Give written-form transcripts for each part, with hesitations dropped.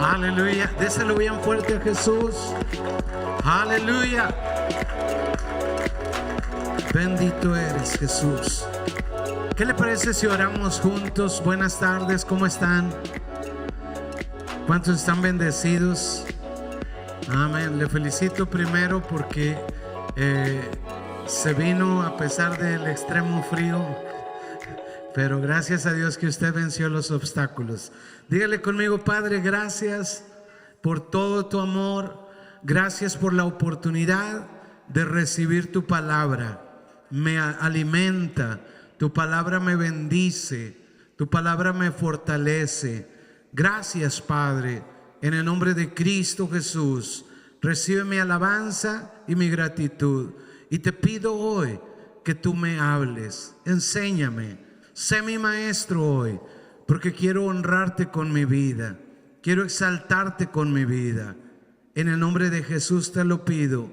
Aleluya. Déselo bien fuerte a Jesús. Aleluya. Bendito eres, Jesús. ¿Qué le parece si oramos juntos? Buenas tardes, ¿cómo están? ¿Cuántos están bendecidos? Amén. Le felicito primero porque se vino a pesar del extremo frío, pero gracias a Dios que usted venció los obstáculos. Dígale conmigo: Padre, gracias por todo tu amor. Gracias por la oportunidad de recibir tu palabra. Me alimenta, tu palabra me bendice, tu palabra me fortalece. Gracias, Padre, en el nombre de Cristo Jesús. Recibe mi alabanza y mi gratitud. Y te pido hoy que tú me hables. Enséñame, sé mi maestro hoy, porque quiero honrarte con mi vida. Quiero exaltarte con mi vida. En el nombre de Jesús te lo pido.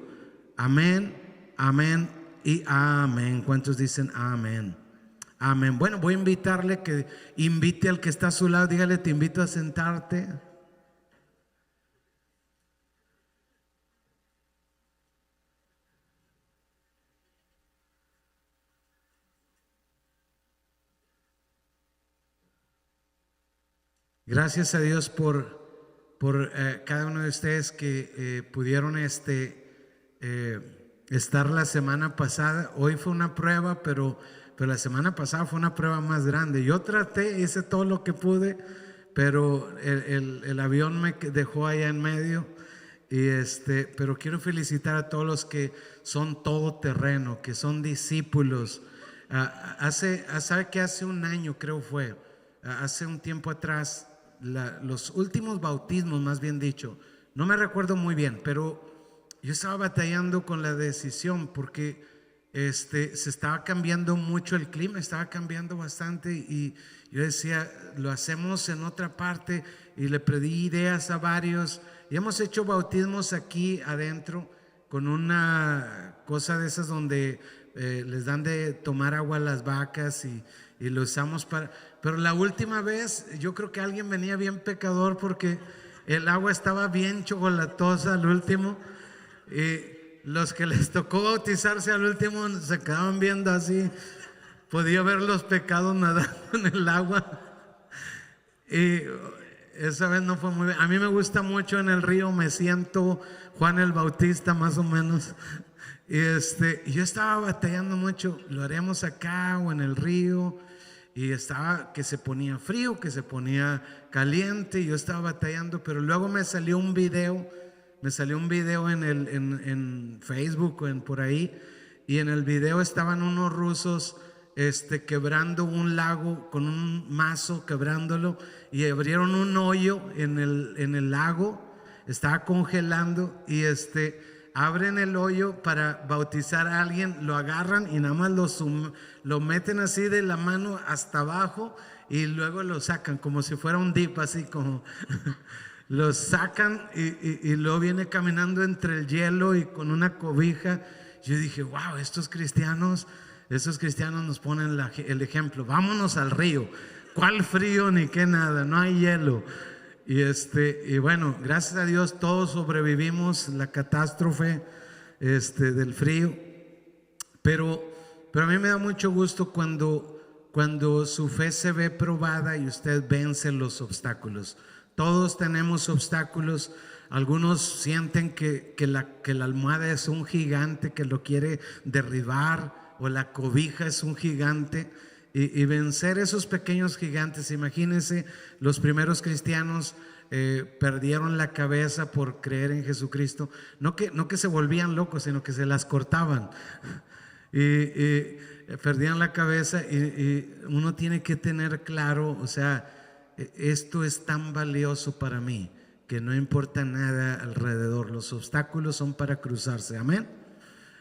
Amén, amén y amén. ¿Cuántos dicen amén? Amén. Bueno, voy a invitarle que invite al que está a su lado. Dígale: te invito a sentarte. Gracias a Dios por cada uno de ustedes que pudieron estar la semana pasada. Hoy fue una prueba, pero la semana pasada fue una prueba más grande. Yo traté, hice todo lo que pude, pero el avión me dejó allá en medio. Pero quiero felicitar a todos los que son todoterreno, que son discípulos. ¿Sabe que hace un año, creo fue, hace un tiempo atrás, los últimos bautismos, más bien dicho, no me recuerdo muy bien, pero yo estaba batallando con la decisión porque se estaba cambiando mucho el clima, estaba cambiando bastante, y yo decía: lo hacemos en otra parte, y le pedí ideas a varios, y hemos hecho bautismos aquí adentro con una cosa de esas donde les dan de tomar agua a las vacas, y lo usamos para... Pero la última vez yo creo que alguien venía bien pecador porque el agua estaba bien chocolatosa al último, y los que les tocó bautizarse al último se quedaban viendo así, podía ver los pecados nadando en el agua. Y esa vez no fue muy bien. A mí me gusta mucho en el río, me siento Juan el Bautista más o menos. Y yo estaba batallando mucho, lo haremos acá o en el río, y estaba que se ponía frío, que se ponía caliente, y yo estaba batallando. Pero luego me salió un video en Facebook o por ahí, y en el video estaban unos rusos quebrando un lago con un mazo, quebrándolo, y abrieron un hoyo en el lago, estaba congelando, y abren el hoyo para bautizar a alguien, lo agarran y nada más lo meten así de la mano hasta abajo, y luego lo sacan como si fuera un dip, así como lo sacan, y luego viene caminando entre el hielo y con una cobija. Yo dije: wow, esos cristianos nos ponen el ejemplo. Vámonos al río. ¿Cuál frío ni qué nada? No hay hielo. Y bueno, gracias a Dios todos sobrevivimos la catástrofe del frío. Pero a mí me da mucho gusto cuando su fe se ve probada y usted vence los obstáculos. Todos tenemos obstáculos. Algunos sienten que la almohada es un gigante que lo quiere derribar, o la cobija es un gigante. Y vencer esos pequeños gigantes. Imagínense, los primeros cristianos perdieron la cabeza por creer en Jesucristo. No que se volvían locos, sino que se las cortaban y perdían la cabeza. Y uno tiene que tener claro, o sea, esto es tan valioso para mí que no importa nada alrededor. Los obstáculos son para cruzarse. Amén.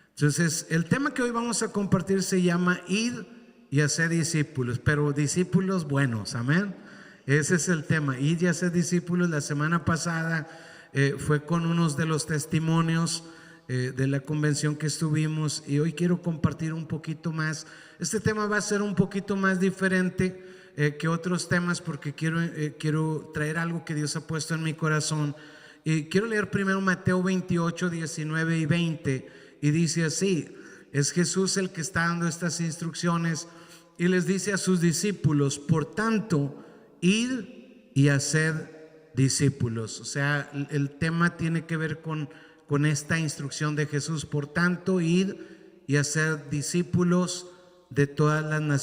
Entonces, el tema que hoy vamos a compartir se llama Ir y hacer discípulos, pero discípulos buenos. Amén. Ese es el tema, ir y hacer discípulos. La semana pasada fue con unos de los testimonios de la convención que estuvimos, y hoy quiero compartir un poquito más. Este tema va a ser un poquito más diferente. que otros temas, porque quiero traer algo que Dios ha puesto en mi corazón. Y quiero leer primero Mateo 28, 19 y 20, y dice así: es Jesús el que está dando estas instrucciones y les dice a sus discípulos: por tanto, id y haced discípulos. O sea, el tema tiene que ver con esta instrucción de Jesús: por tanto, id y haced discípulos de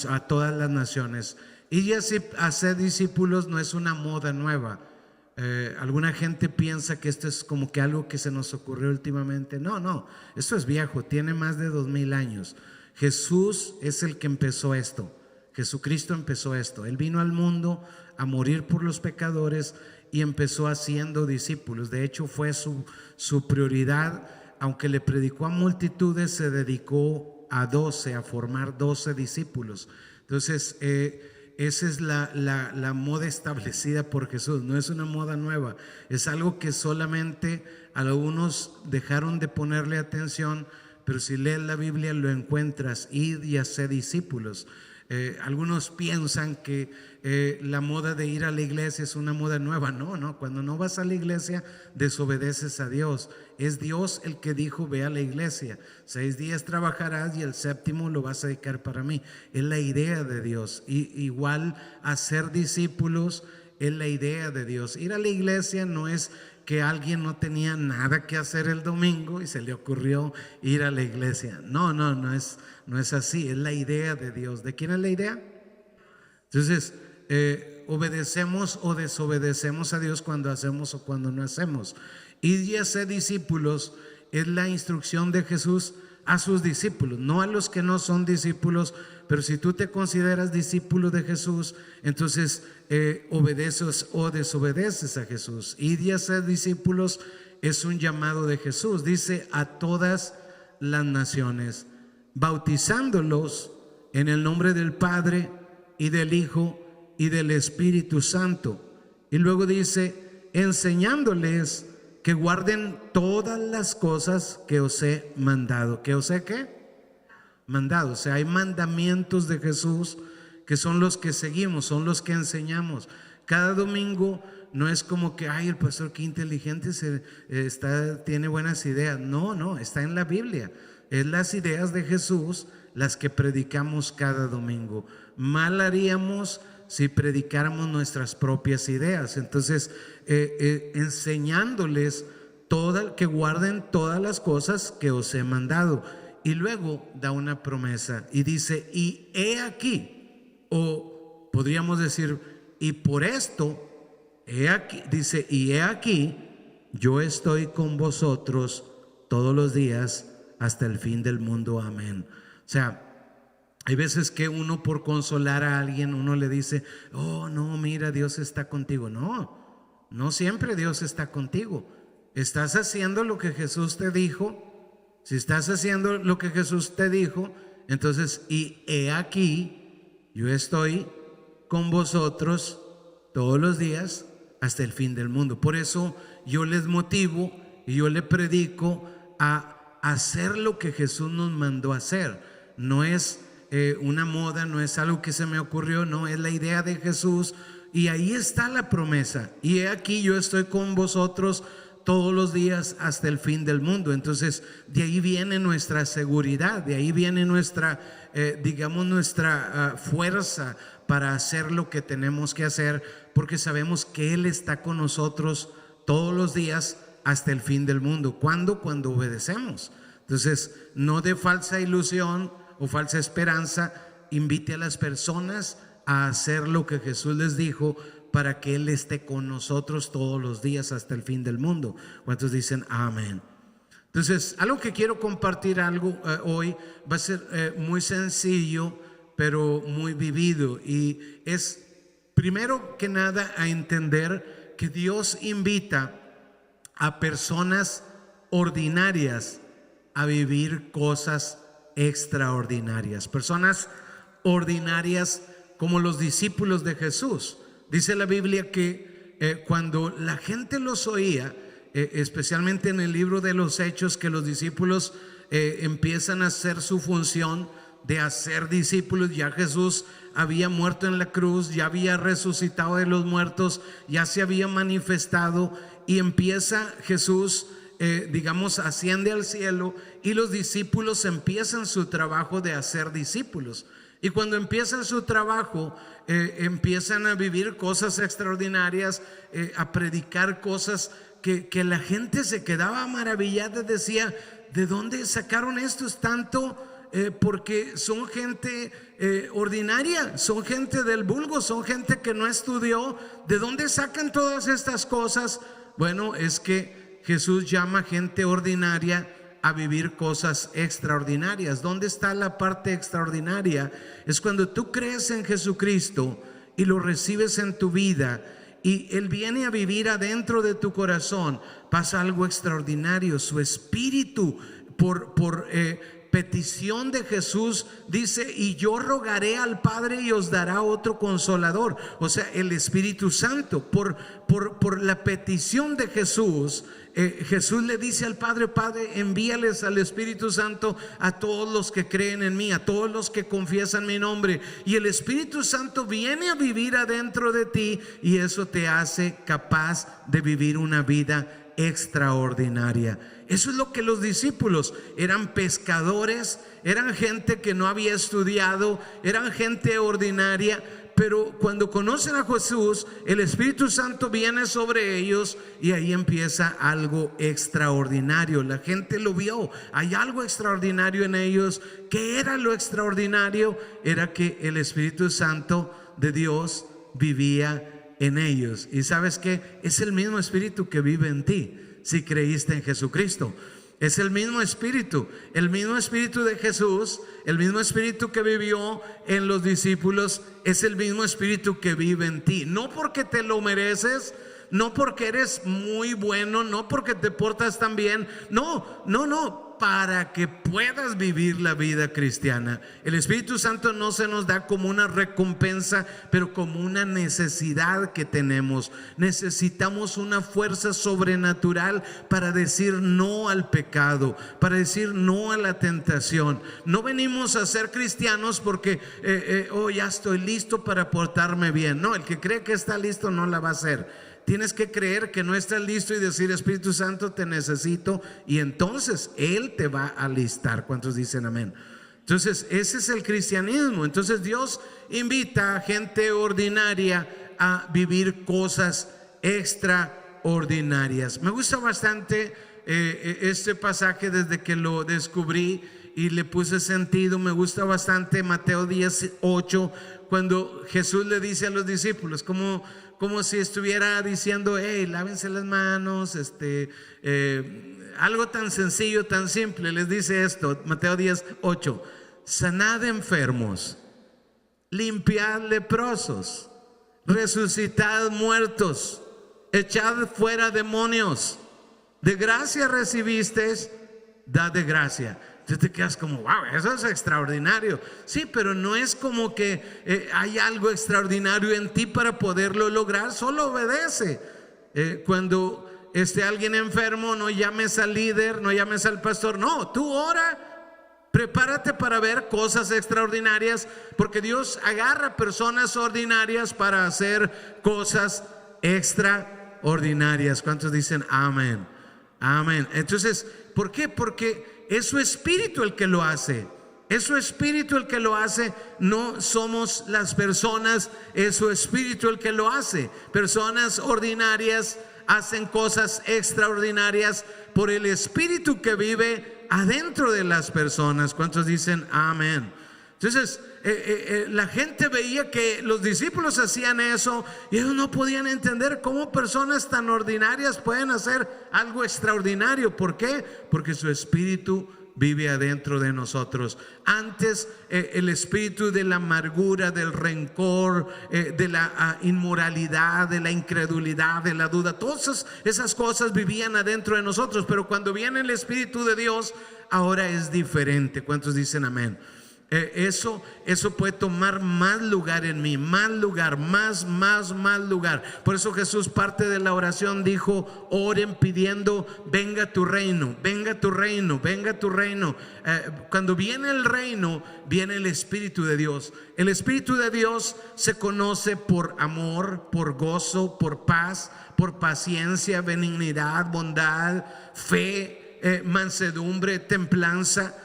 a todas las naciones. Y hacer discípulos no es una moda nueva. Alguna gente piensa que esto es como que algo que se nos ocurrió últimamente. No, esto es viejo, tiene más de 2000 años. Jesús es el que empezó esto. Jesucristo empezó esto. Él vino al mundo a morir por los pecadores y empezó haciendo discípulos. De hecho, fue su prioridad. Aunque le predicó a multitudes, se dedicó a 12, a formar 12 discípulos. Entonces, esa es la moda establecida por Jesús. No es una moda nueva, es algo que solamente algunos dejaron de ponerle atención, pero si lees la Biblia lo encuentras: id y haced discípulos. Algunos piensan que la moda de ir a la iglesia es una moda nueva. No, cuando no vas a la iglesia desobedeces a Dios. Es Dios el que dijo: ve a la iglesia, 6 días trabajarás y el séptimo lo vas a dedicar para mí. Es la idea de Dios. Y igual hacer discípulos es la idea de Dios. Ir a la iglesia no es que alguien no tenía nada que hacer el domingo y se le ocurrió ir a la iglesia. No es así. Es la idea de Dios. ¿De quién es la idea? Entonces, obedecemos o desobedecemos a Dios cuando hacemos o cuando no hacemos. Y hacer discípulos es la instrucción de Jesús a sus discípulos, no a los que no son discípulos. Pero si tú te consideras discípulo de Jesús, entonces obedeces o desobedeces a Jesús. Y hacer discípulos es un llamado de Jesús. Dice: a todas las naciones, bautizándolos en el nombre del Padre y del Hijo y del Espíritu Santo. Y luego dice: enseñándoles que guarden todas las cosas que os he mandado. ¿Que os he qué? Mandado. O sea, hay mandamientos de Jesús que son los que seguimos, son los que enseñamos. Cada domingo no es como que: ay, el pastor qué inteligente tiene buenas ideas. No, está en la Biblia. Es las ideas de Jesús las que predicamos cada domingo. Mal haríamos si predicáramos nuestras propias ideas. Entonces, enseñándoles que guarden todas las cosas que os he mandado. Y luego da una promesa y dice: y he aquí, o podríamos decir: y por esto, he aquí, dice: y he aquí, yo estoy con vosotros todos los días hasta el fin del mundo. Amén. O sea, hay veces que uno, por consolar a alguien, uno le dice: oh, no, mira, Dios está contigo. No siempre Dios está contigo. ¿Estás haciendo lo que Jesús te dijo? Si estás haciendo lo que Jesús te dijo, entonces: y he aquí, yo estoy con vosotros todos los días hasta el fin del mundo. Por eso yo les motivo y yo le predico a hacer lo que Jesús nos mandó a hacer. No es una moda, no es algo que se me ocurrió, no, es la idea de Jesús. Y ahí está la promesa: y he aquí, yo estoy con vosotros todos los días hasta el fin del mundo. Entonces, de ahí viene nuestra seguridad, de ahí viene nuestra fuerza para hacer lo que tenemos que hacer, porque sabemos que Él está con nosotros todos los días hasta el fin del mundo. ¿Cuándo? Cuando obedecemos. Entonces, no de falsa ilusión o falsa esperanza, invite a las personas a hacer lo que Jesús les dijo, para que Él esté con nosotros todos los días hasta el fin del mundo. ¿Cuántos dicen amén? Entonces, algo que quiero compartir hoy va a ser muy sencillo, pero muy vivido. Y es, primero que nada, a entender que Dios invita a personas ordinarias a vivir cosas extraordinarias. Personas ordinarias como los discípulos de Jesús. Dice la Biblia que cuando la gente los oía, especialmente en el libro de los Hechos, que los discípulos empiezan a hacer su función, de hacer discípulos. Ya Jesús había muerto en la cruz, ya había resucitado de los muertos, ya se había manifestado, y empieza Jesús, asciende al cielo, y los discípulos empiezan su trabajo de hacer discípulos. Y cuando empiezan su trabajo, empiezan a vivir cosas extraordinarias, a predicar cosas que la gente se quedaba maravillada, decía: ¿de dónde sacaron estos tanto? Porque son gente ordinaria, son gente del vulgo, son gente que no estudió. ¿De dónde sacan todas estas cosas? Bueno, es que Jesús llama gente ordinaria a vivir cosas extraordinarias. ¿Dónde está la parte extraordinaria? Es cuando tú crees en Jesucristo y lo recibes en tu vida, y Él viene a vivir adentro de tu corazón. Pasa algo extraordinario. Su espíritu, por petición de Jesús, dice: y yo rogaré al Padre y os dará otro consolador. O sea, el Espíritu Santo. Por la petición de Jesús, Jesús le dice al Padre: Padre, envíales al Espíritu Santo a todos los que creen en mí, a todos los que confiesan mi nombre. Y el Espíritu Santo viene a vivir adentro de ti, y eso te hace capaz de vivir una vida extraordinaria. Eso es lo que los discípulos eran: pescadores, eran gente que no había estudiado, eran gente ordinaria. Pero cuando conocen a Jesús, el Espíritu Santo viene sobre ellos, y ahí empieza algo extraordinario. La gente lo vio, hay algo extraordinario en ellos. ¿Qué era lo extraordinario? Era que el Espíritu Santo de Dios vivía en ellos. Y ¿sabes qué? Es el mismo Espíritu que vive en ti si creíste en Jesucristo. Es el mismo Espíritu de Jesús, el mismo Espíritu que vivió en los discípulos, es el mismo Espíritu que vive en ti. No porque te lo mereces, no porque eres muy bueno, no porque te portas tan bien, no, para que puedas vivir la vida cristiana. El Espíritu Santo no se nos da como una recompensa, pero como una necesidad que tenemos. Necesitamos una fuerza sobrenatural para decir no al pecado, para decir no a la tentación. No venimos a ser cristianos porque ya estoy listo para portarme bien. No, el que cree que está listo no la va a hacer. Tienes que creer que no estás listo y decir: Espíritu Santo, te necesito, y entonces Él te va a alistar. ¿Cuántos dicen amén? Entonces ese es el cristianismo. Entonces Dios invita a gente ordinaria a vivir cosas extraordinarias. Me gusta bastante este pasaje desde que lo descubrí y le puse sentido. Me gusta bastante Mateo 10:8, cuando Jesús le dice a los discípulos, como si estuviera diciendo: hey, lávense las manos, algo tan sencillo, tan simple. Les dice esto, Mateo 10:8: sanad enfermos, limpiad leprosos, resucitad muertos, echad fuera demonios. De gracia recibisteis, dad de gracia. Tú te quedas como: wow, eso es extraordinario. Sí, pero no es como que hay algo extraordinario en ti para poderlo lograr. Solo obedece. Cuando esté alguien enfermo, no llames al líder, no llames al pastor. No, tú ora, prepárate para ver cosas extraordinarias, porque Dios agarra personas ordinarias para hacer cosas extraordinarias. ¿Cuántos dicen amén? Amén. Entonces, ¿por qué? Porque es su Espíritu el que lo hace. Es su Espíritu el que lo hace. No somos las personas, es su Espíritu el que lo hace. Personas ordinarias hacen cosas extraordinarias por el Espíritu que vive adentro de las personas. ¿Cuántos dicen amén? Entonces la gente veía que los discípulos hacían eso, y ellos no podían entender cómo personas tan ordinarias pueden hacer algo extraordinario. ¿Por qué? Porque su Espíritu vive adentro de nosotros. Antes el espíritu de la amargura, del rencor, de la inmoralidad, de la incredulidad, de la duda, todas esas cosas vivían adentro de nosotros. Pero cuando viene el Espíritu de Dios, ahora es diferente. ¿Cuántos dicen amén? Eso puede tomar más lugar en mí, más lugar, más lugar. Por eso Jesús, parte de la oración, dijo: oren pidiendo: venga tu reino, venga tu reino, venga tu reino. Cuando viene el reino, viene el Espíritu de Dios. El Espíritu de Dios se conoce por amor, por gozo, por paz, por paciencia, benignidad, bondad, fe, mansedumbre, templanza.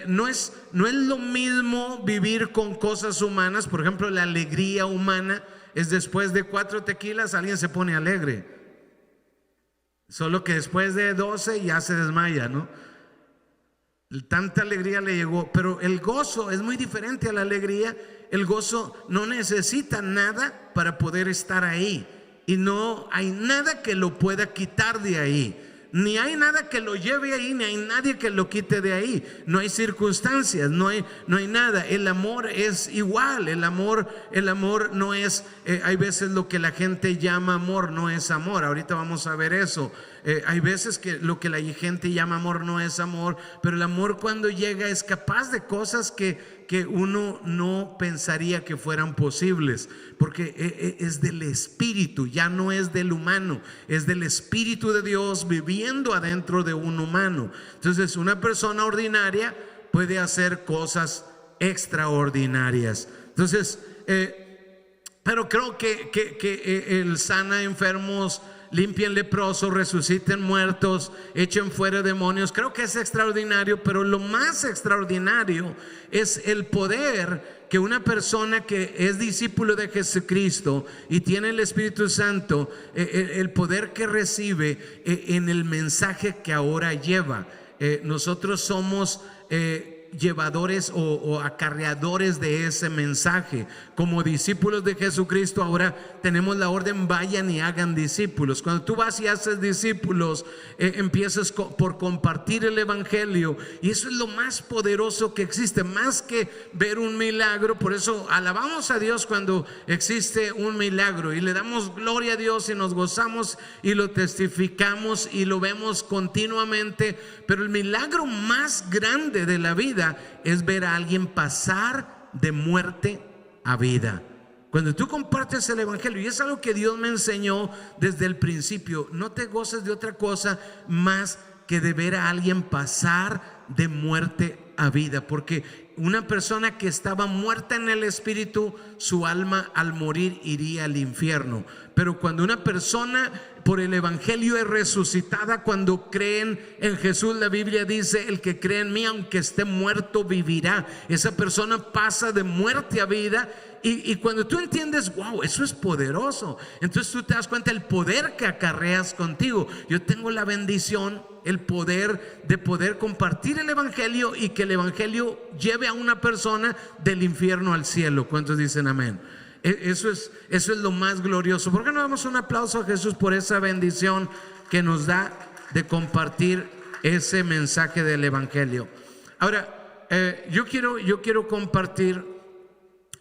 No es lo mismo vivir con cosas humanas. Por ejemplo, la alegría humana es: después de 4 tequilas alguien se pone alegre, solo que después de 12 ya se desmaya, ¿no? Tanta alegría le llegó. Pero el gozo es muy diferente a la alegría. El gozo no necesita nada para poder estar ahí, y no hay nada que lo pueda quitar de ahí. Ni hay nada que lo lleve ahí, ni hay nadie que lo quite de ahí. No hay circunstancias, no hay nada. El amor es igual. El amor no es, hay veces lo que la gente llama amor no es amor. Ahorita vamos a ver eso. Hay veces que lo que la gente llama amor no es amor, pero el amor, cuando llega, es capaz de cosas que uno no pensaría que fueran posibles, porque es del Espíritu, ya no es del humano, es del Espíritu de Dios viviendo adentro de un humano. Entonces, una persona ordinaria puede hacer cosas extraordinarias. Entonces, pero creo que el sana enfermos, limpien leprosos, resuciten muertos, echen fuera demonios, creo que es extraordinario. Pero lo más extraordinario es el poder que una persona que es discípulo de Jesucristo y tiene el Espíritu Santo, el poder que recibe en el mensaje que ahora lleva. Nosotros somos llevadores o acarreadores de ese mensaje. Como discípulos de Jesucristo, ahora tenemos la orden: vayan y hagan discípulos. Cuando tú vas y haces discípulos, empiezas por compartir el evangelio, y eso es lo más poderoso que existe, más que ver un milagro. Por eso alabamos a Dios cuando existe un milagro, y le damos gloria a Dios, y nos gozamos y lo testificamos y lo vemos continuamente. Pero el milagro más grande de la vida es ver a alguien pasar de muerte a vida. Cuando tú compartes el evangelio, y es algo que Dios me enseñó desde el principio: no te goces de otra cosa más que de ver a alguien pasar de muerte a vida. Porque una persona que estaba muerta en el espíritu, su alma al morir iría al infierno. Pero cuando una persona por el evangelio es resucitada, cuando creen en Jesús, la Biblia dice: el que cree en mí, aunque esté muerto, vivirá. Esa persona pasa de muerte a vida. Y cuando tú entiendes: wow, eso es poderoso, entonces tú te das cuenta el poder que acarreas contigo. Yo tengo la bendición, el poder de poder compartir el evangelio, y que el evangelio lleve a una persona del infierno al cielo. ¿Cuántos dicen amén? Eso es lo más glorioso. ¿Por qué no damos un aplauso a Jesús por esa bendición que nos da de compartir ese mensaje del evangelio? Ahora, yo quiero compartir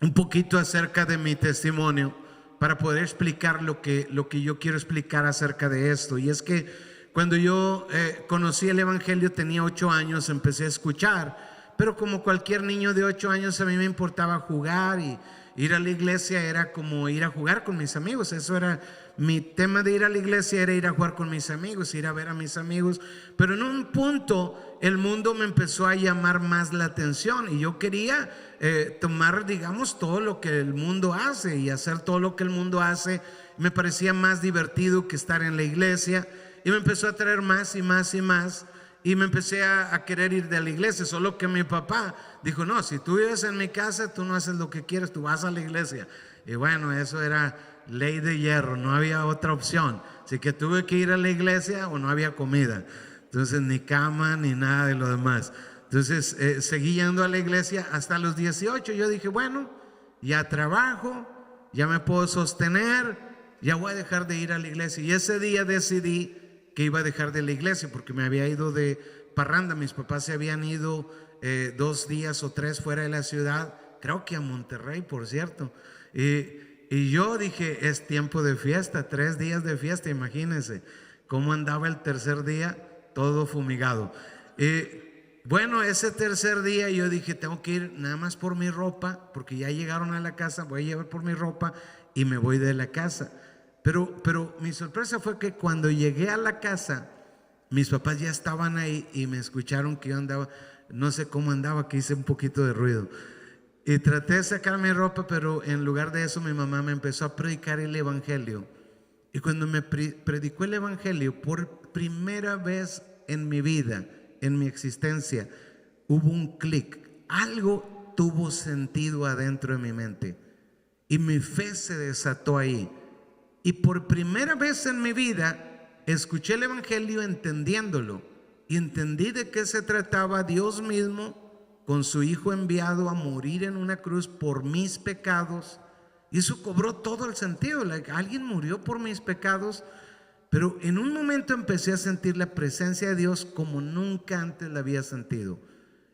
un poquito acerca de mi testimonio para poder explicar lo que yo quiero explicar acerca de esto. Y es que cuando yo conocí el evangelio, tenía 8 años, empecé a escuchar, pero como cualquier niño de 8 años, a mí me importaba jugar, y ir a la iglesia era como ir a jugar con mis amigos. Eso era mi tema de ir a la iglesia, era ir a jugar con mis amigos, ir a ver a mis amigos. Pero en un punto el mundo me empezó a llamar más la atención, y yo quería tomar, digamos, todo lo que el mundo hace y hacer todo lo que el mundo hace. Me parecía más divertido que estar en la iglesia, y me empezó a traer más y más y más. Y me empecé a querer ir de la iglesia. Solo que mi papá dijo: no, si tú vives en mi casa, tú no haces lo que quieres, tú vas a la iglesia. Y bueno, eso era ley de hierro, no había otra opción. Así que tuve que ir a la iglesia o no había comida. Entonces ni cama ni nada de lo demás. Entonces seguí yendo a la iglesia hasta los 18. Yo dije: bueno, ya trabajo, ya me puedo sostener, ya voy a dejar de ir a la iglesia. Y ese día decidí que iba a dejar de la iglesia, porque me había ido de parranda. Mis papás se habían ido 2 días o 3 fuera de la ciudad, creo que a Monterrey, por cierto. Y yo dije: es tiempo de fiesta, 3 días de fiesta. Imagínense cómo andaba el tercer día, todo fumigado. Bueno, ese tercer día yo dije, tengo que ir nada más por mi ropa, porque ya llegaron a la casa, voy a llevar por mi ropa y me voy de la casa. Pero mi sorpresa fue que cuando llegué a la casa, mis papás ya estaban ahí y me escucharon que yo andaba, no sé cómo andaba, que hice un poquito de ruido. Y traté de sacar mi ropa, pero en lugar de eso mi mamá me empezó a predicar el evangelio. Y cuando me predicó el evangelio, por primera vez en mi vida, en mi existencia, hubo un clic. Algo tuvo sentido adentro de mi mente y mi fe se desató ahí. Y por primera vez en mi vida escuché el evangelio entendiéndolo, y entendí de qué se trataba. Dios mismo con su hijo enviado a morir en una cruz por mis pecados, y eso cobró todo el sentido. Alguien murió por mis pecados. Pero en un momento empecé a sentir la presencia de Dios como nunca antes la había sentido.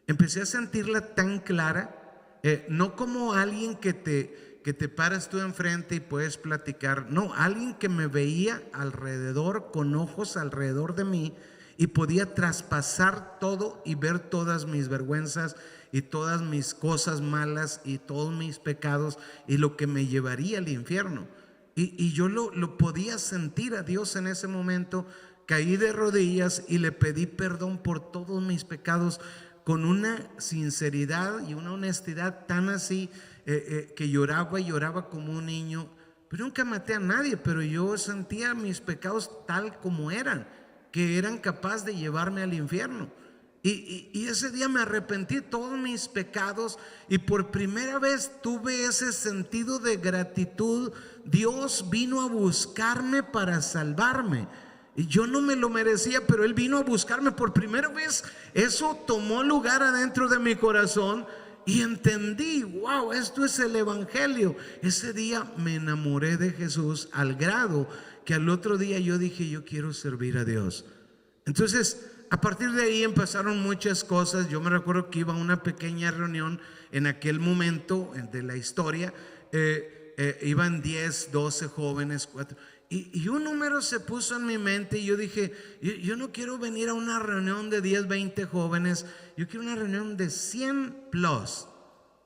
Empecé a sentirla tan clara, no como alguien que te paras tú enfrente y puedes platicar. No, alguien que me veía alrededor, con ojos alrededor de mí, y podía traspasar todo y ver todas mis vergüenzas y todas mis cosas malas y todos mis pecados y lo que me llevaría al infierno. Y yo lo podía sentir a Dios en ese momento. Caí de rodillas y le pedí perdón por todos mis pecados con una sinceridad y una honestidad tan así, que lloraba y lloraba como un niño. Pero nunca maté a nadie, pero yo sentía mis pecados tal como eran, que eran capaces de llevarme al infierno. Y ese día me arrepentí de todos mis pecados, y por primera vez tuve ese sentido de gratitud. Dios vino a buscarme para salvarme, y yo no me lo merecía, pero Él vino a buscarme por primera vez. Eso tomó lugar adentro de mi corazón y entendí, wow, esto es el evangelio. Ese día me enamoré de Jesús al grado que al otro día yo dije, yo quiero servir a Dios. Entonces, a partir de ahí empezaron muchas cosas. Yo me recuerdo que iba a una pequeña reunión en aquel momento de la historia. Iban 10, 12 jóvenes, 4. Y un número se puso en mi mente y yo dije, yo no quiero venir a una reunión de 10, 20 jóvenes. Yo quiero una reunión de 100 plus,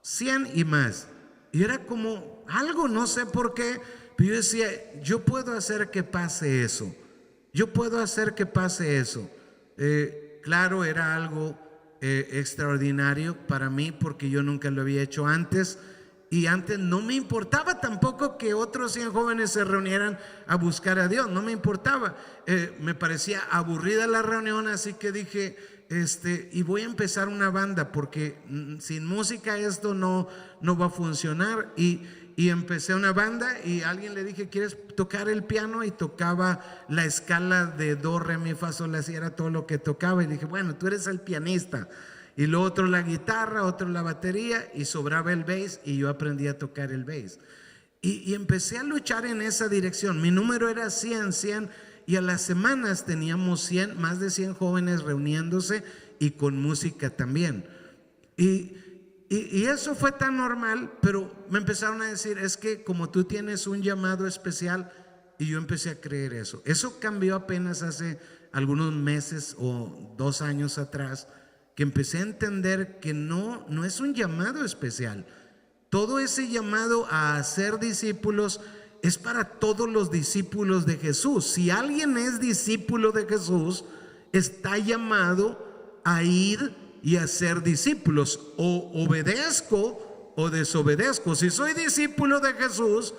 100 y más. Y era como algo, no sé por qué, pero yo decía, yo puedo hacer que pase eso. Yo puedo hacer que pase eso. Claro, era algo extraordinario para mí, porque yo nunca lo había hecho antes, y antes no me importaba tampoco que otros 100 jóvenes se reunieran a buscar a Dios. No me importaba. Me parecía aburrida la reunión, así que dije, y voy a empezar una banda, porque sin música esto no va a funcionar. Y empecé una banda, y a alguien le dije, ¿quieres tocar el piano? Y tocaba la escala de do, re, mi, fa, sol, la, si, era todo lo que tocaba. Y dije, bueno, tú eres el pianista. Y lo otro la guitarra, otro la batería, y sobraba el bass, y yo aprendí a tocar el bass. Y empecé a luchar en esa dirección. Mi número era 100, y a las semanas teníamos 100, más de 100 jóvenes reuniéndose y con música también. Y eso fue tan normal, pero me empezaron a decir, es que como tú tienes un llamado especial. Y yo empecé a creer eso. Eso cambió apenas hace algunos meses o 2 años atrás, que empecé a entender que no es un llamado especial. Todo ese llamado a hacer discípulos es para todos los discípulos de Jesús. Si alguien es discípulo de Jesús, está llamado a ir y a ser discípulos. O obedezco o desobedezco. Si soy discípulo de Jesús,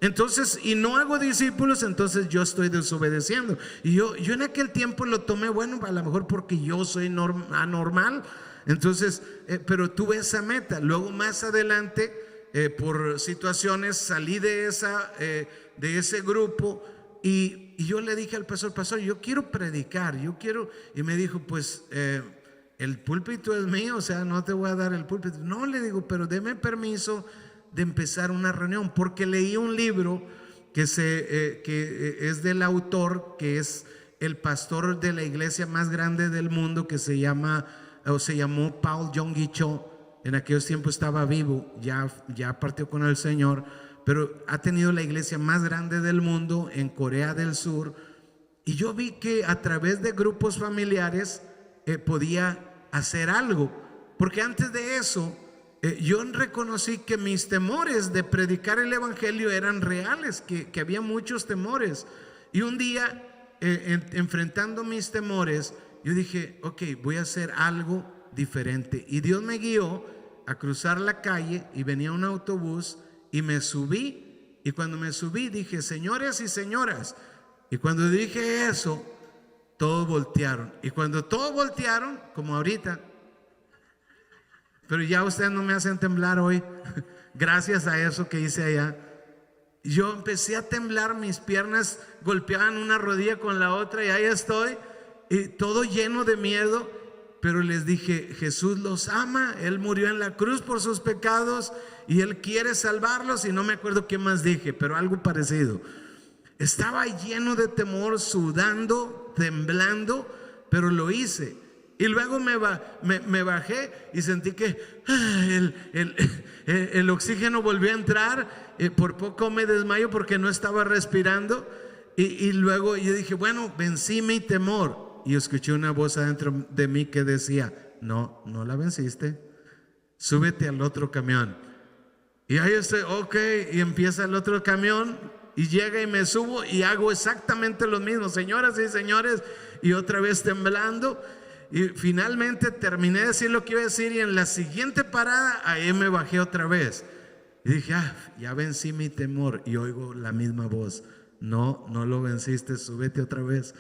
entonces, y no hago discípulos, entonces yo estoy desobedeciendo. Y yo en aquel tiempo lo tomé, bueno, a lo mejor porque yo soy anormal. Entonces, pero tuve esa meta. Luego más adelante, por situaciones, salí de ese grupo, y yo le dije al pastor, yo quiero predicar, yo quiero. Y me dijo, pues el púlpito es mío, o sea, no te voy a dar el púlpito. No, le digo, pero deme permiso de empezar una reunión, porque leí un libro que es del autor, que es el pastor de la iglesia más grande del mundo, que se llamó Paul Yonggi Cho. En aquellos tiempos estaba vivo, ya partió con el Señor, pero ha tenido la iglesia más grande del mundo en Corea del Sur. Y yo vi que a través de grupos familiares podía hacer algo. Porque antes de eso, yo reconocí que mis temores de predicar el evangelio eran reales, que había muchos temores. Y un día, enfrentando mis temores, yo dije, ok, voy a hacer algo diferente. Y Dios me guió a cruzar la calle y venía un autobús y me subí. Y cuando me subí dije, señores y señoras. Y cuando dije eso, todos voltearon. Y cuando todos voltearon, como ahorita, pero ya ustedes no me hacen temblar hoy, gracias a eso que hice allá. Yo empecé a temblar, mis piernas golpeaban una rodilla con la otra y ahí estoy, y todo lleno de miedo. Pero les dije, Jesús los ama, Él murió en la cruz por sus pecados y Él quiere salvarlos. Y no me acuerdo qué más dije, pero algo parecido. Estaba lleno de temor, sudando, temblando, pero lo hice. Y luego me bajé y sentí que el oxígeno volvió a entrar. Por poco me desmayo porque no estaba respirando. Y luego yo dije, bueno, vencí mi temor. Y escuché una voz adentro de mí que decía, no la venciste, súbete al otro camión. Y ahí estoy, ok, y empieza el otro camión y llega y me subo y hago exactamente lo mismo, señoras y señores, y otra vez temblando. Y finalmente terminé de decir lo que iba a decir, y en la siguiente parada ahí me bajé otra vez y dije, ya vencí mi temor. Y oigo la misma voz, no lo venciste, súbete otra vez.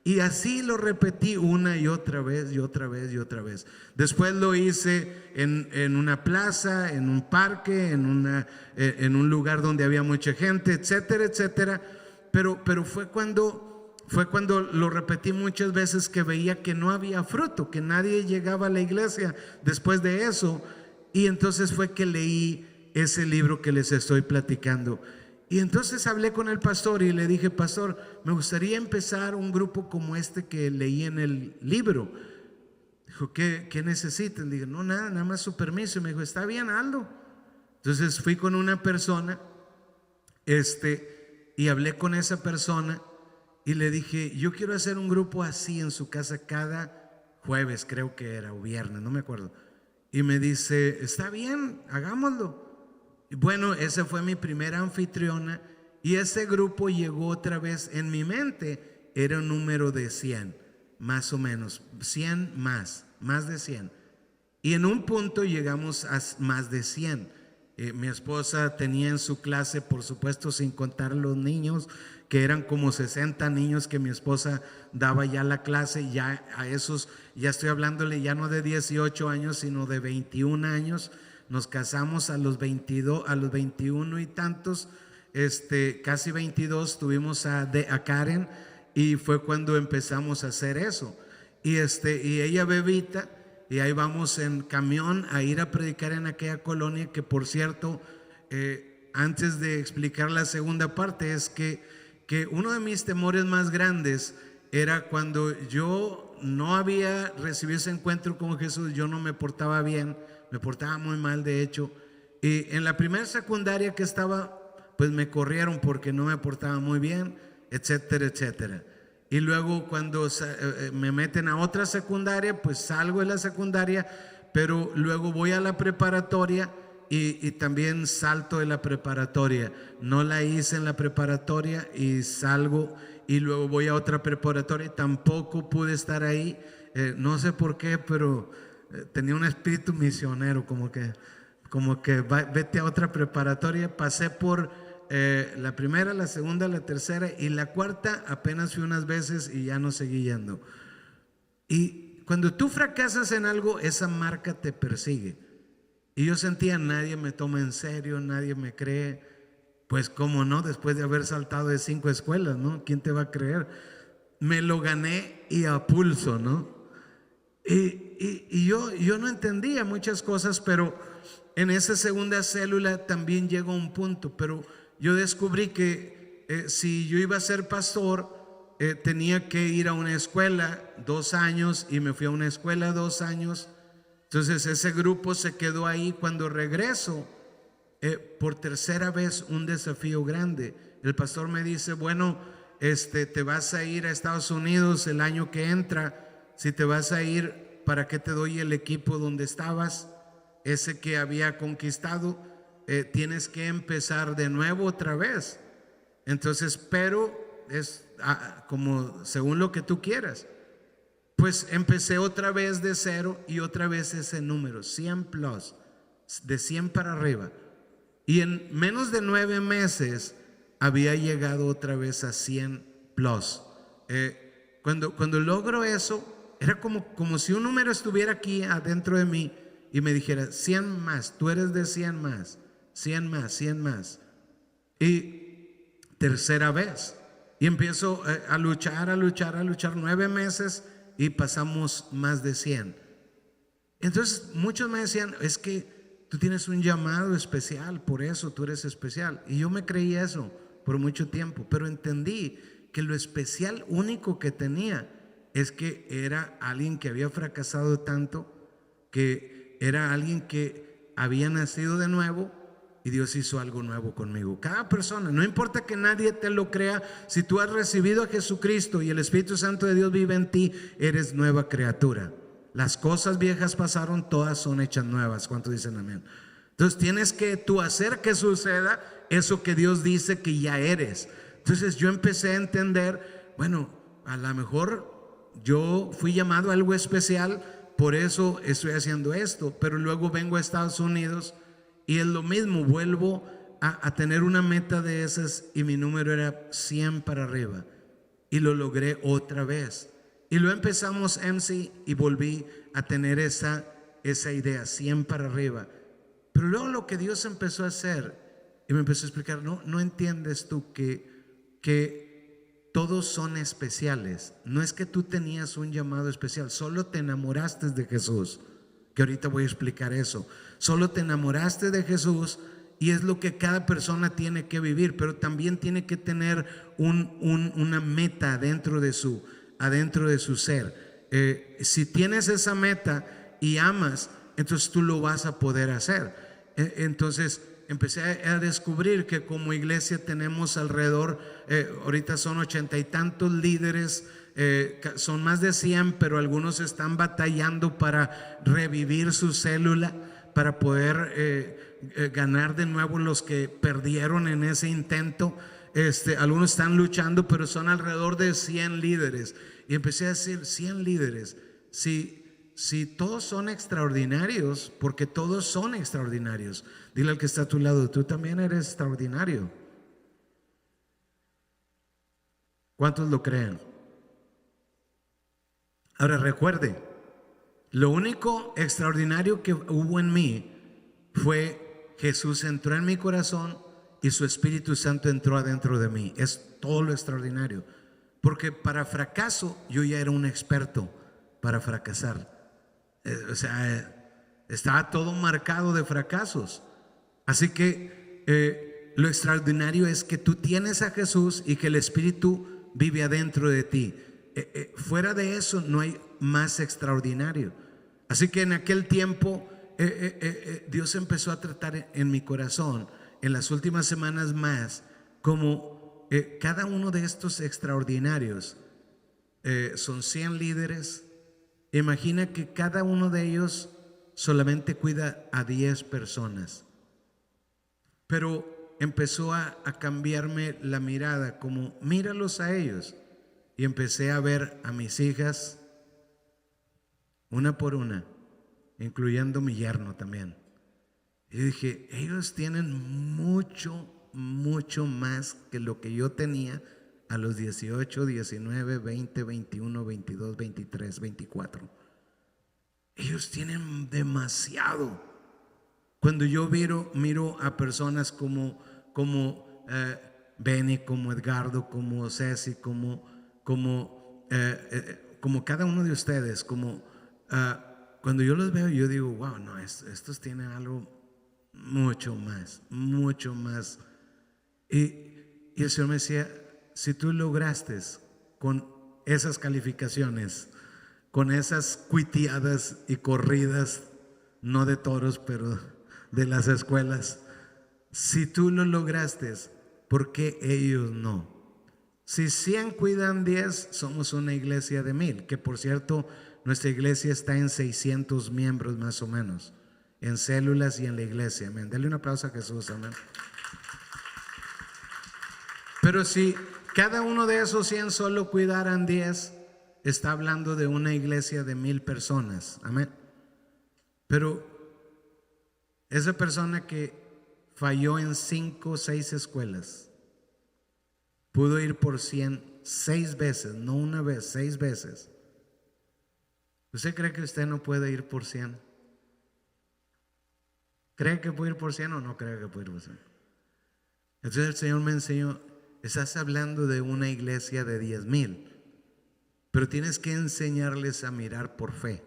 Y así lo repetí una y otra vez y otra vez y otra vez. Después lo hice en una plaza, en un parque, en un lugar donde había mucha gente, etcétera, etcétera. Pero fue cuando lo repetí muchas veces que veía que no había fruto, que nadie llegaba a la iglesia después de eso. Y entonces fue que leí ese libro que les estoy platicando. Y entonces hablé con el pastor y le dije, pastor, me gustaría empezar un grupo como este que leí en el libro. Dijo, ¿qué necesitan? Le dije, no, nada más su permiso. Y me dijo, está bien, hazlo. Entonces fui con una persona y hablé con esa persona y le dije, yo quiero hacer un grupo así en su casa cada jueves, creo que era, o viernes, no me acuerdo. Y me dice, está bien, hagámoslo. Y bueno, esa fue mi primera anfitriona, y ese grupo llegó otra vez en mi mente. Era un número de 100, más o menos, 100 más de 100. Y en un punto llegamos a más de 100. Mi esposa tenía en su clase, por supuesto, sin contar los niños, que eran como 60 niños que mi esposa daba ya la clase. Ya a esos, ya estoy hablándole ya no de 18 años, sino de 21 años. Nos casamos a los 22, a los 21 y tantos, casi 22, tuvimos a Karen, y fue cuando empezamos a hacer eso. Y ella bebita, y ahí vamos en camión a ir a predicar en aquella colonia, que por cierto, antes de explicar la segunda parte, es que uno de mis temores más grandes era cuando yo no había recibido ese encuentro con Jesús. Yo no me portaba bien, me portaba muy mal, de hecho. Y en la primera secundaria que estaba, pues me corrieron porque no me portaba muy bien, etcétera, etcétera. Y luego cuando me meten a otra secundaria, pues salgo de la secundaria, pero luego voy a la preparatoria y también salto de la preparatoria. No la hice en la preparatoria y salgo, y luego voy a otra preparatoria y tampoco pude estar ahí. No sé por qué, pero tenía un espíritu misionero, como que vete a otra preparatoria. Pasé por la primera, la segunda, la tercera y la cuarta. Apenas fui unas veces y ya no seguí yendo. Y cuando tú fracasas en algo, esa marca te persigue. Y yo sentía, nadie me toma en serio, nadie me cree. Pues cómo no, después de haber saltado de 5 escuelas, ¿no? ¿Quién te va a creer? Me lo gané y a pulso, ¿no? Y yo no entendía muchas cosas, pero en esa segunda célula también llegó un punto. Pero yo descubrí que si yo iba a ser pastor, tenía que ir a una escuela 2 años, y me fui a una escuela 2 años. Entonces ese grupo se quedó ahí. Cuando regreso, por tercera vez, un desafío grande. El pastor me dice, bueno, te vas a ir a Estados Unidos el año que entra. Si te vas a ir, ¿para qué te doy el equipo donde estabas? Ese que había conquistado, tienes que empezar de nuevo otra vez. Entonces, pero es como según lo que tú quieras. Pues empecé otra vez de cero y otra vez ese número, 100 plus, de 100 para arriba. Y en menos de 9 meses había llegado otra vez a 100 plus. Cuando logro eso, era como si un número estuviera aquí adentro de mí y me dijera 100 más, tú eres de 100 más, 100 más, 100 más. Y tercera vez. Y empiezo a luchar, 9 meses y pasamos más de 100. Entonces muchos me decían, es que tú tienes un llamado especial, por eso tú eres especial. Y yo me creí eso por mucho tiempo, pero entendí que lo especial único que tenía es que era alguien que había fracasado tanto, que era alguien que había nacido de nuevo y Dios hizo algo nuevo conmigo. Cada persona, no importa que nadie te lo crea, si tú has recibido a Jesucristo y el Espíritu Santo de Dios vive en ti, eres nueva criatura. Las cosas viejas pasaron, todas son hechas nuevas. ¿Cuántos dicen amén? Entonces tienes que tú hacer que suceda eso que Dios dice que ya eres. Entonces yo empecé a entender, bueno, a lo mejor yo fui llamado a algo especial, por eso estoy haciendo esto, pero luego vengo a Estados Unidos y es lo mismo, vuelvo a tener una meta de esas y mi número era 100 para arriba y lo logré otra vez. Y luego empezamos MC y volví a tener esa idea, 100 para arriba. Pero luego lo que Dios empezó a hacer y me empezó a explicar, no entiendes tú que todos son especiales. No es que tú tenías un llamado especial, solo te enamoraste de Jesús, que ahorita voy a explicar eso. Solo te enamoraste de Jesús y es lo que cada persona tiene que vivir, pero también tiene que tener una meta dentro de su ser. Si tienes esa meta y amas, entonces tú lo vas a poder hacer. Entonces empecé a descubrir que como iglesia tenemos alrededor, ahorita son 80 y tantos líderes, son más de 100, pero algunos están batallando para revivir su célula, para poder ganar de nuevo los que perdieron en ese intento. Algunos están luchando, pero son alrededor de 100 líderes. Y empecé a decir, 100 líderes, si todos son extraordinarios, porque todos son extraordinarios. Dile al que está a tu lado, tú también eres extraordinario. ¿Cuántos lo creen? Ahora recuerde, lo único extraordinario que hubo en mí fue Jesús entró en mi corazón y su Espíritu Santo entró adentro de mí. Es todo lo extraordinario. Porque para fracaso yo ya era un experto para fracasar. Estaba todo marcado de fracasos. Así que lo extraordinario es que tú tienes a Jesús y que el Espíritu vive adentro de ti. Fuera de eso no hay más extraordinario. Así que en aquel tiempo Dios empezó a tratar en mi corazón en las últimas semanas más como cada uno de estos extraordinarios son 100 líderes. Imagina que cada uno de ellos solamente cuida a 10 personas, pero empezó a cambiarme la mirada, como míralos a ellos, y empecé a ver a mis hijas una por una, incluyendo mi yerno también. Y dije, ellos tienen mucho más que lo que yo tenía a los 18, 19, 20, 21, 22, 23, 24. Ellos tienen demasiado. Cuando yo miro a personas como Benny, como Edgardo, como Ceci, como cada uno de ustedes, cuando yo los veo, yo digo, wow, no, estos tienen algo mucho más. Y el Señor me decía, si tú lograste con esas calificaciones, con esas cuiteadas y corridas, no de toros, pero de las escuelas, si tú lo lograste, ¿por qué ellos no? Si 100 cuidan 10, somos una iglesia de 1000, que por cierto Nuestra iglesia está en 600 miembros más o menos, en células y en la iglesia. Amén. Dale un aplauso a Jesús. Amén. Pero si cada uno de esos 100 solo cuidaran 10, está hablando de una iglesia de 1000 personas. Amén. Pero esa persona que falló en 5 o 6 escuelas pudo ir por 100 6 veces, no una vez, 6 veces. ¿Usted cree que usted no puede ir por 100? ¿Cree que puede ir por 100 o no cree que puede ir por 100? Entonces el Señor me enseñó, estás hablando de una iglesia de 10,000, pero tienes que enseñarles a mirar por fe.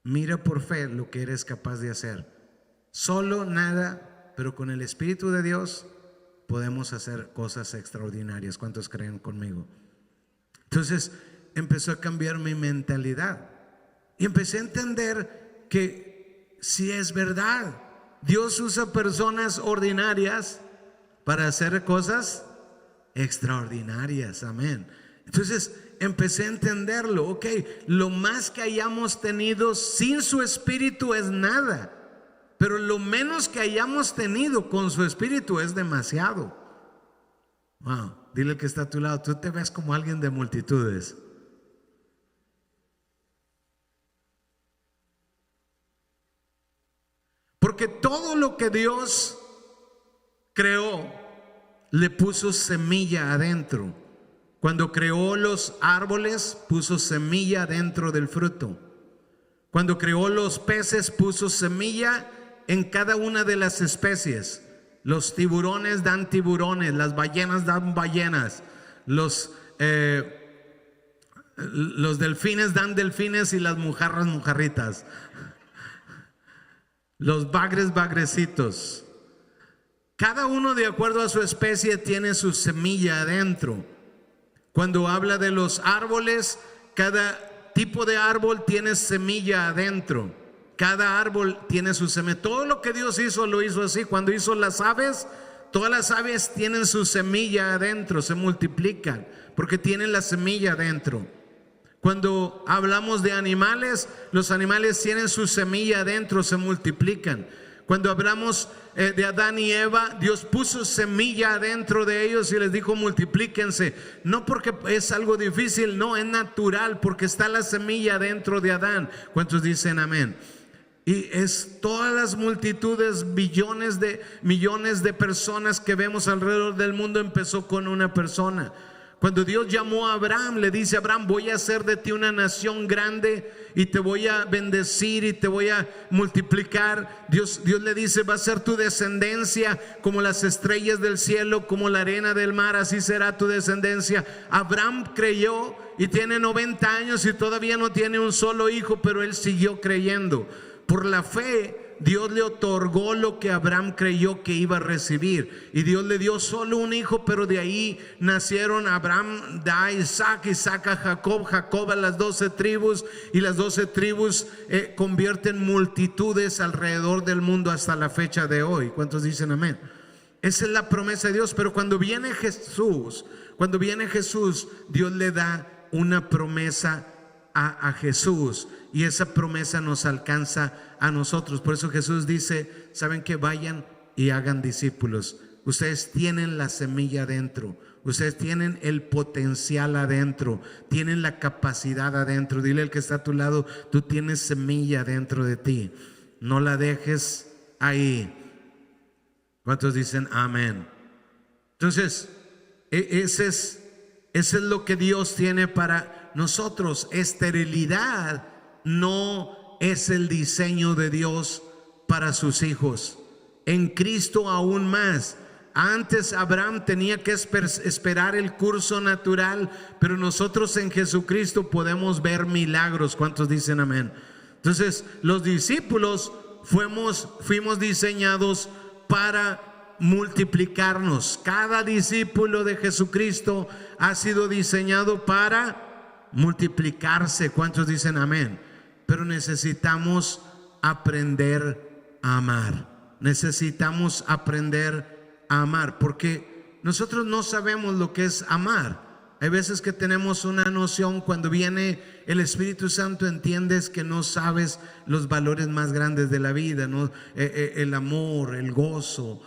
Mira por fe lo que eres capaz de hacer. Solo nada, pero con el Espíritu de Dios podemos hacer cosas extraordinarias. ¿Cuántos creen conmigo? Entonces empezó a cambiar mi mentalidad y empecé a entender que si es verdad, Dios usa personas ordinarias para hacer cosas extraordinarias. Amén. Entonces empecé a entenderlo. Ok, lo más que hayamos tenido sin su Espíritu es nada, pero lo menos que hayamos tenido con su Espíritu es demasiado. Wow, dile que está a tu lado, tú te ves como alguien de multitudes. Porque todo lo que Dios creó le puso semilla adentro. Cuando creó los árboles, puso semilla dentro del fruto. Cuando creó los peces, puso semilla en cada una de las especies. Los tiburones dan tiburones, las ballenas dan ballenas, los delfines dan delfines y las mojarras mojarritas, los bagres bagrecitos. Cada uno de acuerdo a su especie tiene su semilla adentro. Cuando habla de los árboles, cada tipo de árbol tiene semilla adentro. Cada árbol tiene su semilla. Todo lo que Dios hizo lo hizo así. Cuando hizo las aves, todas las aves tienen su semilla adentro, se multiplican porque tienen la semilla adentro. Cuando hablamos de animales, los animales tienen su semilla adentro, se multiplican. Cuando hablamos de Adán y Eva, Dios puso semilla adentro de ellos y les dijo multiplíquense. No porque es algo difícil, no, es natural porque está la semilla dentro de Adán. ¿Cuántos dicen amén? Y es todas las multitudes, millones de personas que vemos alrededor del mundo empezó con una persona. Cuando Dios llamó a Abraham, le dice a Abraham, voy a hacer de ti una nación grande y te voy a bendecir y te voy a multiplicar. Dios le dice, va a ser tu descendencia como las estrellas del cielo, como la arena del mar, así será tu descendencia. Abraham creyó y tiene 90 años y todavía no tiene un solo hijo, pero él siguió creyendo. Por la fe, Dios le otorgó lo que Abraham creyó que iba a recibir. Y Dios le dio solo un hijo, pero de ahí nacieron Abraham, da a Isaac, Isaac a Jacob, Jacob a las 12 tribus. Y las 12 tribus convierten multitudes alrededor del mundo hasta la fecha de hoy. ¿Cuántos dicen amén? Esa es la promesa de Dios. Pero cuando viene Jesús, Dios le da una promesa a Jesús. Y esa promesa nos alcanza a nosotros. Por eso Jesús dice, saben que vayan y hagan discípulos. Ustedes tienen la semilla adentro, ustedes tienen el potencial adentro, tienen la capacidad adentro. Dile al que está a tu lado, tú tienes semilla dentro de ti, no la dejes ahí. ¿Cuántos dicen amén? Entonces ese es lo que Dios tiene para nosotros. Esterilidad no es el diseño de Dios para sus hijos. En Cristo aún más. Antes Abraham tenía que esperar el curso natural, pero nosotros en Jesucristo podemos ver milagros. ¿Cuántos dicen amén? Entonces los discípulos fuimos diseñados para multiplicarnos. Cada discípulo de Jesucristo ha sido diseñado para multiplicarse. ¿Cuántos dicen amén? Pero necesitamos aprender a amar. Necesitamos aprender a amar, porque nosotros no sabemos lo que es amar. Hay veces que tenemos una noción, cuando viene el Espíritu Santo entiendes que no sabes los valores más grandes de la vida, ¿no? El amor, el gozo.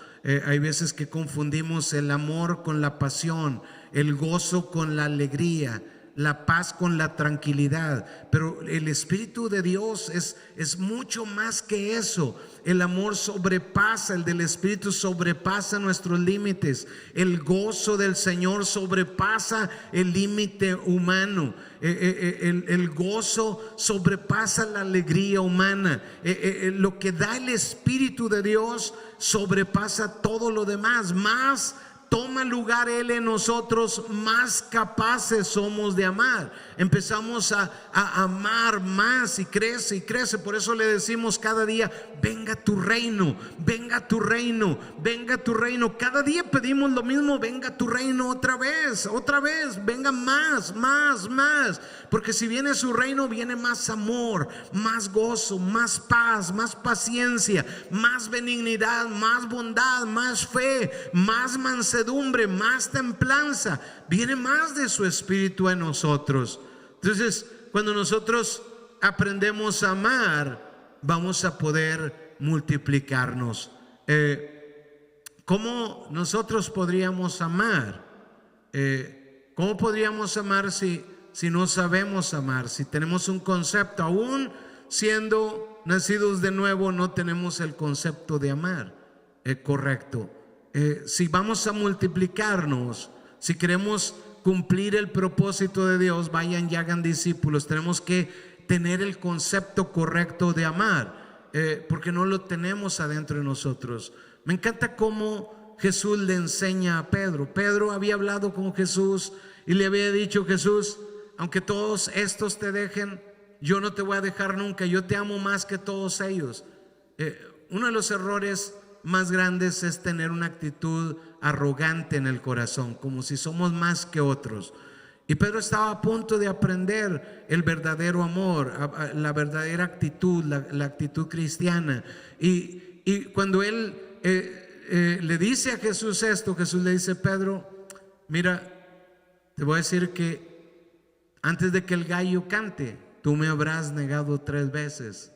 Hay veces que confundimos el amor con la pasión, el gozo con la alegría, la paz con la tranquilidad. Pero el Espíritu de Dios es mucho más que eso. El amor sobrepasa, el del Espíritu sobrepasa nuestros límites. El gozo del Señor sobrepasa el límite humano. El gozo sobrepasa la alegría humana. Lo que da el Espíritu de Dios sobrepasa todo lo demás. Más toma lugar Él en nosotros, más capaces somos de amar. Empezamos a amar más y crece y crece. Por eso le decimos cada día: venga tu reino, venga tu reino, venga tu reino. Cada día pedimos lo mismo: venga tu reino otra vez, venga más, más, más. Porque si viene su reino, viene más amor, más gozo, más paz, más paciencia, más benignidad, más bondad, más fe, más mansedumbre, más templanza. Viene más de su Espíritu en nosotros. Entonces, cuando nosotros aprendemos a amar, vamos a poder multiplicarnos. ¿Cómo nosotros podríamos amar? ¿Cómo podríamos amar si no sabemos amar? Si tenemos un concepto, aún siendo nacidos de nuevo, no tenemos el concepto de amar correcto. Si vamos a multiplicarnos, si queremos cumplir el propósito de Dios, vayan y hagan discípulos, tenemos que tener el concepto correcto de amar, porque no lo tenemos adentro de nosotros. Me encanta cómo Jesús le enseña a Pedro. Pedro había hablado con Jesús y le había dicho: Jesús, aunque todos estos te dejen, yo no te voy a dejar nunca, yo te amo más que todos ellos. Uno de los errores más grandes es tener una actitud arrogante en el corazón, como si somos más que otros. Y Pedro estaba a punto de aprender el verdadero amor, la verdadera actitud, la actitud cristiana. Y cuando él le dice a Jesús esto, Jesús le dice: Pedro, mira, te voy a decir que antes de que el gallo cante, tú me habrás negado 3 veces.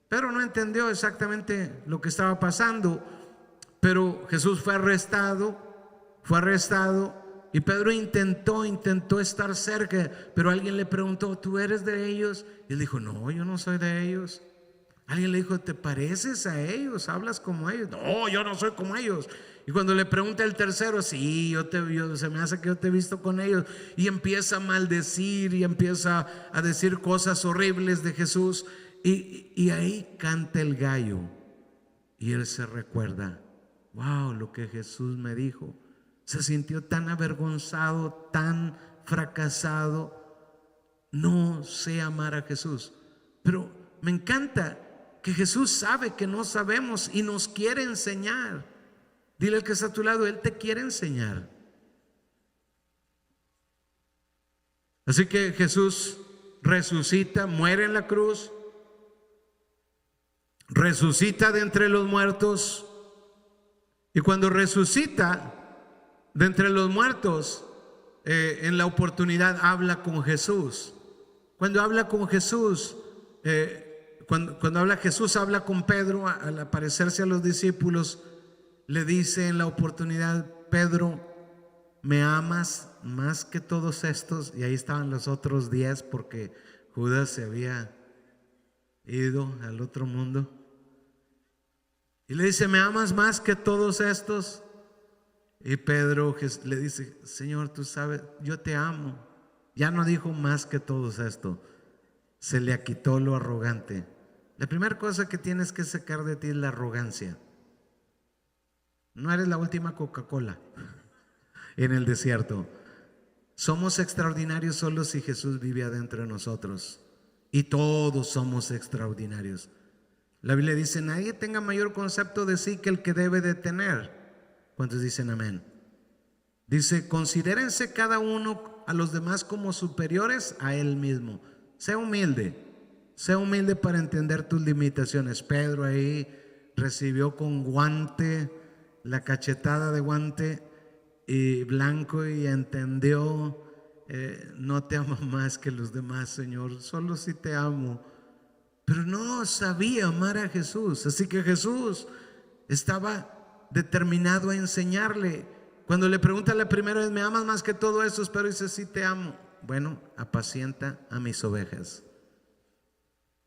Pedro no entendió exactamente lo que estaba pasando, pero Jesús fue arrestado y Pedro intentó estar cerca, pero alguien le preguntó: ¿tú eres de ellos? Y él dijo: no, yo no soy de ellos. Alguien le dijo: ¿te pareces a ellos? ¿Hablas como ellos? No, yo no soy como ellos. Y cuando le pregunta el tercero: sí, se me hace que yo te he visto con ellos. Y empieza a maldecir y empieza a decir cosas horribles de Jesús. Y ahí canta el gallo y él se recuerda: wow, lo que Jesús me dijo. Se sintió tan avergonzado, tan fracasado. No sé amar a Jesús. Pero me encanta que Jesús sabe que no sabemos y nos quiere enseñar. Dile al que está a tu lado: Él te quiere enseñar. Así que Jesús resucita, muere en la cruz, resucita de entre los muertos. Y cuando resucita de entre los muertos, en la oportunidad habla con Jesús. Cuando habla con Jesús, cuando habla Jesús, habla con Pedro. Al aparecerse a los discípulos, le dice en la oportunidad: Pedro, ¿me amas más que todos estos? Y ahí estaban los otros 10, porque Judas se había ido al otro mundo. Y le dice: ¿me amas más que todos estos? Y Pedro le dice: Señor, tú sabes, yo te amo. Ya no dijo más que todos estos. Se le quitó lo arrogante. La primera cosa que tienes que sacar de ti es la arrogancia. No eres la última Coca-Cola en el desierto. Somos extraordinarios solo si Jesús vive adentro de nosotros. Y todos somos extraordinarios. La Biblia dice: nadie tenga mayor concepto de sí que el que debe de tener. ¿Cuántos dicen amén? Dice: considérense cada uno a los demás como superiores a él mismo. Sea humilde para entender tus limitaciones. Pedro ahí recibió con guante, la cachetada de guante y blanco, y entendió no te amo más que los demás, Señor, solo si te amo. Pero no sabía amar a Jesús, así que Jesús estaba determinado a enseñarle. Cuando le pregunta la primera vez, ¿me amas más que todo eso? Pero dice, sí te amo. Bueno, apacienta a mis ovejas.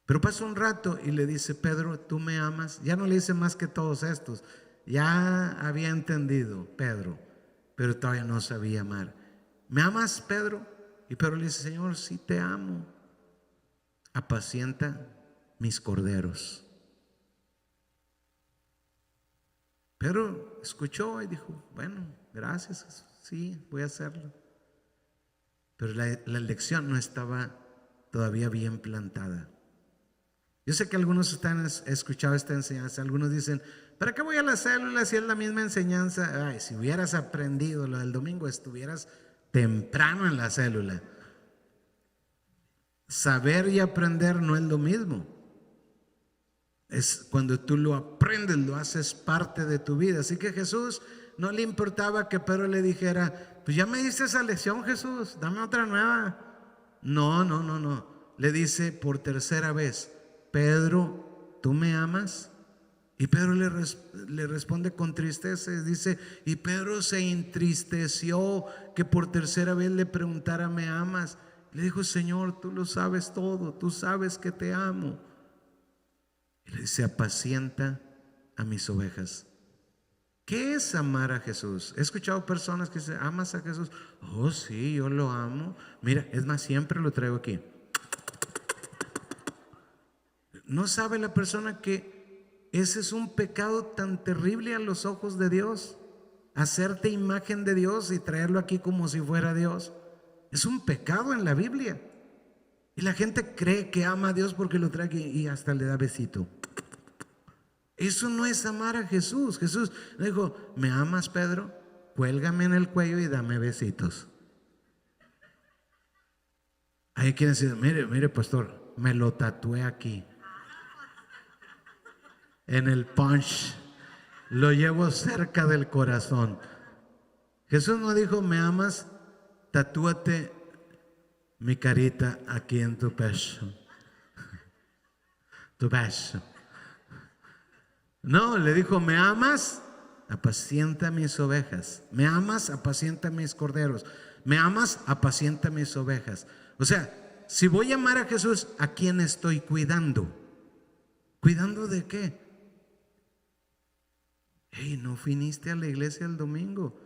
Pero pasa un rato y le dice, Pedro, ¿tú me amas? Ya no le dice más que todos estos. Ya había entendido Pedro, pero todavía no sabía amar. ¿Me amas, Pedro? Y Pedro le dice, Señor, sí te amo. Apacienta mis corderos. Pedro escuchó y dijo, bueno, gracias Jesús, sí, voy a hacerlo. Pero la lección no estaba todavía bien plantada. Yo sé que algunos han escuchado esta enseñanza. Algunos dicen, ¿para qué voy a la célula si es la misma enseñanza? Ay, si hubieras aprendido lo del domingo, estuvieras temprano en la célula. Saber y aprender no es lo mismo. Es cuando tú lo aprendes, lo haces parte de tu vida. Así que Jesús no le importaba que Pedro le dijera, pues ya me diste esa lección, Jesús, dame otra nueva. No. Le dice por tercera vez, Pedro, ¿tú me amas? Y Pedro le responde con tristeza. Dice, y Pedro se entristeció que por tercera vez le preguntara, ¿me amas? Le dijo, Señor, tú lo sabes todo, tú sabes que te amo. Y le dice, apacienta a mis ovejas. ¿Qué es amar a Jesús? He escuchado personas que dicen, ¿amas a Jesús? Oh, sí, yo lo amo. Mira, es más, siempre lo traigo aquí. ¿No sabe la persona que ese es un pecado tan terrible a los ojos de Dios? Hacerte imagen de Dios y traerlo aquí como si fuera Dios. Es un pecado en la Biblia. Y la gente cree que ama a Dios porque lo trae aquí y hasta le da besito. Eso no es amar a Jesús. Jesús le dijo, ¿me amas, Pedro? Cuélgame en el cuello y dame besitos. Hay quienes dicen, mire pastor, me lo tatué aquí en el punch, lo llevo cerca del corazón. Jesús no dijo, ¿me amas? Tatúate mi carita aquí en tu pecho. Tu pecho. No, le dijo, ¿me amas? Apacienta mis ovejas. ¿Me amas? Apacienta mis corderos. ¿Me amas? Apacienta mis ovejas. O sea, si voy a amar a Jesús, ¿a quién estoy cuidando? ¿Cuidando de qué? Hey, ¿no viniste a la iglesia el domingo?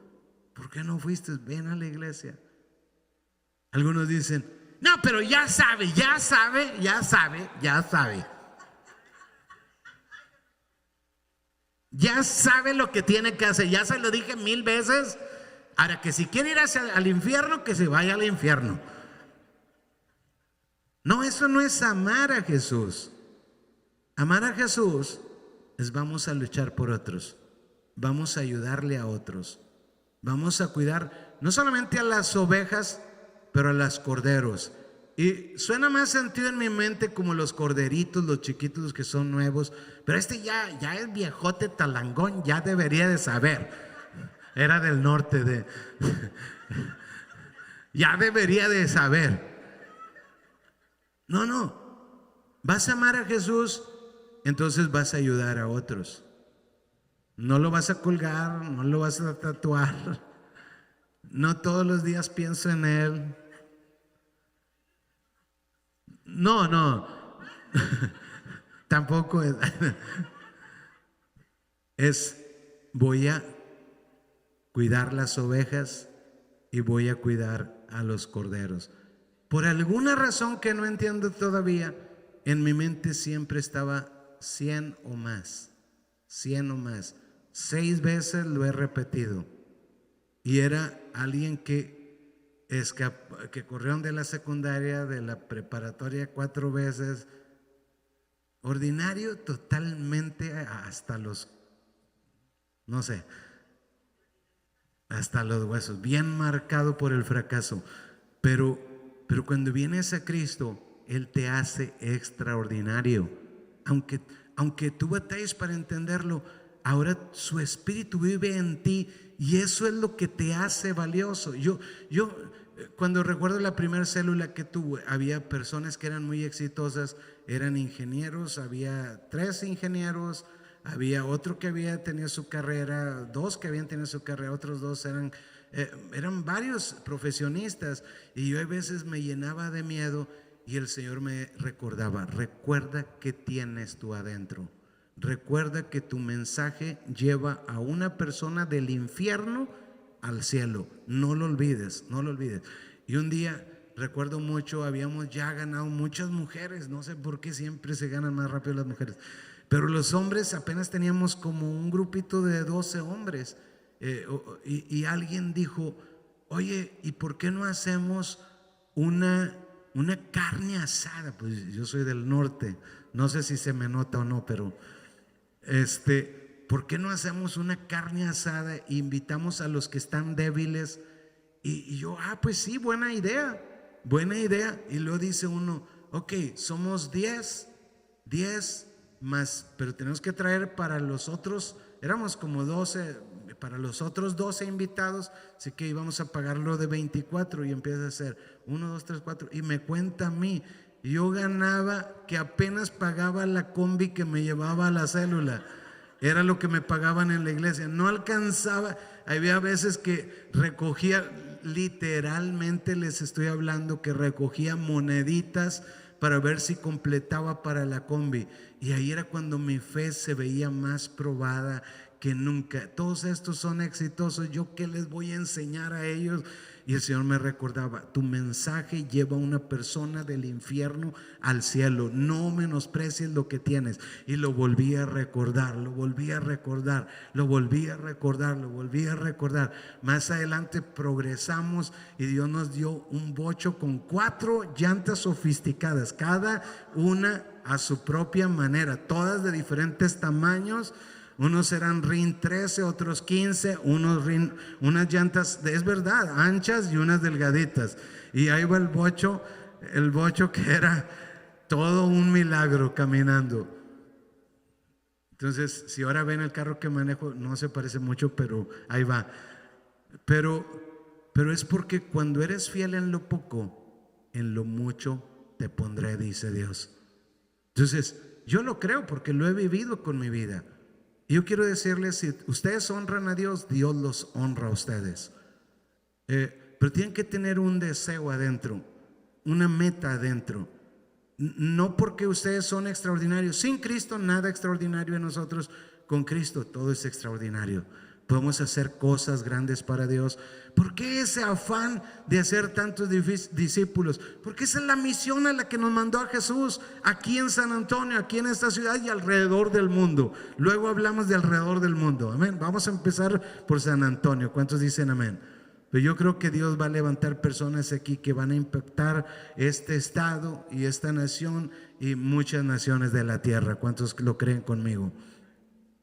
¿Por qué no fuiste? Ven a la iglesia. Algunos dicen, no, pero ya sabe. Ya sabe. Ya sabe lo que tiene que hacer. Ya se lo dije 1000 veces. Ahora que si quiere ir al infierno, que se vaya al infierno. No, eso no es amar a Jesús. Amar a Jesús es vamos a luchar por otros. Vamos a ayudarle a otros. Vamos a cuidar no solamente a las ovejas, pero a los corderos. Y suena más sentido en mi mente como los corderitos, los chiquitos, los que son nuevos. Pero ya es viejote talangón, ya debería de saber. Era del norte ya debería de saber. No. Vas a amar a Jesús, entonces vas a ayudar a otros. No lo vas a colgar, no lo vas a tatuar. No todos los días pienso en él. No. Tampoco es voy a cuidar las ovejas y voy a cuidar a los corderos. Por alguna razón que no entiendo todavía, en mi mente siempre estaba 100 o más. 100 o más. 6 veces lo he repetido. Y era alguien que corrieron de la secundaria, de la preparatoria 4 veces. Ordinario totalmente hasta los, no sé, hasta los huesos. Bien marcado por el fracaso. Pero cuando vienes a Cristo, Él te hace extraordinario. Aunque tú batalles para entenderlo, ahora su espíritu vive en ti y eso es lo que te hace valioso. Cuando recuerdo la primera célula que tuve, había personas que eran muy exitosas, eran ingenieros, había 3 ingenieros, había otro que había tenido su carrera, 2 que habían tenido su carrera, otros 2 eran varios profesionistas, y yo a veces me llenaba de miedo y el Señor me recordaba: recuerda que tienes tú adentro, recuerda que tu mensaje lleva a una persona del infierno al cielo, no lo olvides, no lo olvides. Y un día recuerdo mucho, habíamos ya ganado muchas mujeres, no sé por qué siempre se ganan más rápido las mujeres, pero los hombres apenas teníamos como un grupito de 12 hombres, y alguien dijo: oye, ¿y por qué no hacemos una carne asada? Pues yo soy del norte, no sé si se me nota o no, pero ¿por qué no hacemos una carne asada e invitamos a los que están débiles? Y yo, pues sí, buena idea, buena idea. Y luego dice uno: ok, somos 10 más, pero tenemos que traer para los otros, éramos como 12, para los otros 12 invitados, así que íbamos a pagarlo de 24, y empieza a hacer 1, 2, 3, 4, y me cuenta a mí. Yo ganaba que apenas pagaba la combi que me llevaba a la célula. Era lo que me pagaban en la iglesia. No alcanzaba. Había veces que recogía, literalmente les estoy hablando, que recogía moneditas para ver si completaba para la combi. Y ahí era cuando mi fe se veía más probada que nunca. Todos estos son exitosos, ¿yo qué les voy a enseñar a ellos? Y el Señor me recordaba: tu mensaje lleva a una persona del infierno al cielo, no menosprecies lo que tienes. Y lo volví a recordar, lo volví a recordar, lo volví a recordar, lo volví a recordar. Más adelante progresamos y Dios nos dio un bocho con 4 llantas sofisticadas, cada una a su propia manera, todas de diferentes tamaños. Unos eran RIN 13, otros 15, unas llantas, es verdad, anchas y unas delgaditas. Y ahí va el bocho que era todo un milagro caminando. Entonces, si ahora ven el carro que manejo, no se parece mucho, pero ahí va. Pero es porque cuando eres fiel en lo poco, en lo mucho te pondré, dice Dios. Entonces, yo lo creo porque lo he vivido con mi vida. Yo quiero decirles: si ustedes honran a Dios, Dios los honra a ustedes. Pero tienen que tener un deseo adentro, una meta adentro. No porque ustedes son extraordinarios. Sin Cristo nada extraordinario en nosotros. Con Cristo todo es extraordinario. Podemos hacer cosas grandes para Dios. ¿Por qué ese afán de hacer tantos discípulos? Porque esa es la misión a la que nos mandó a Jesús, aquí en San Antonio, aquí en esta ciudad y alrededor del mundo. Luego hablamos de alrededor del mundo. Amén. Vamos a empezar por San Antonio. ¿Cuántos dicen amén? Pero yo creo que Dios va a levantar personas aquí que van a impactar este estado y esta nación y muchas naciones de la tierra. ¿Cuántos lo creen conmigo?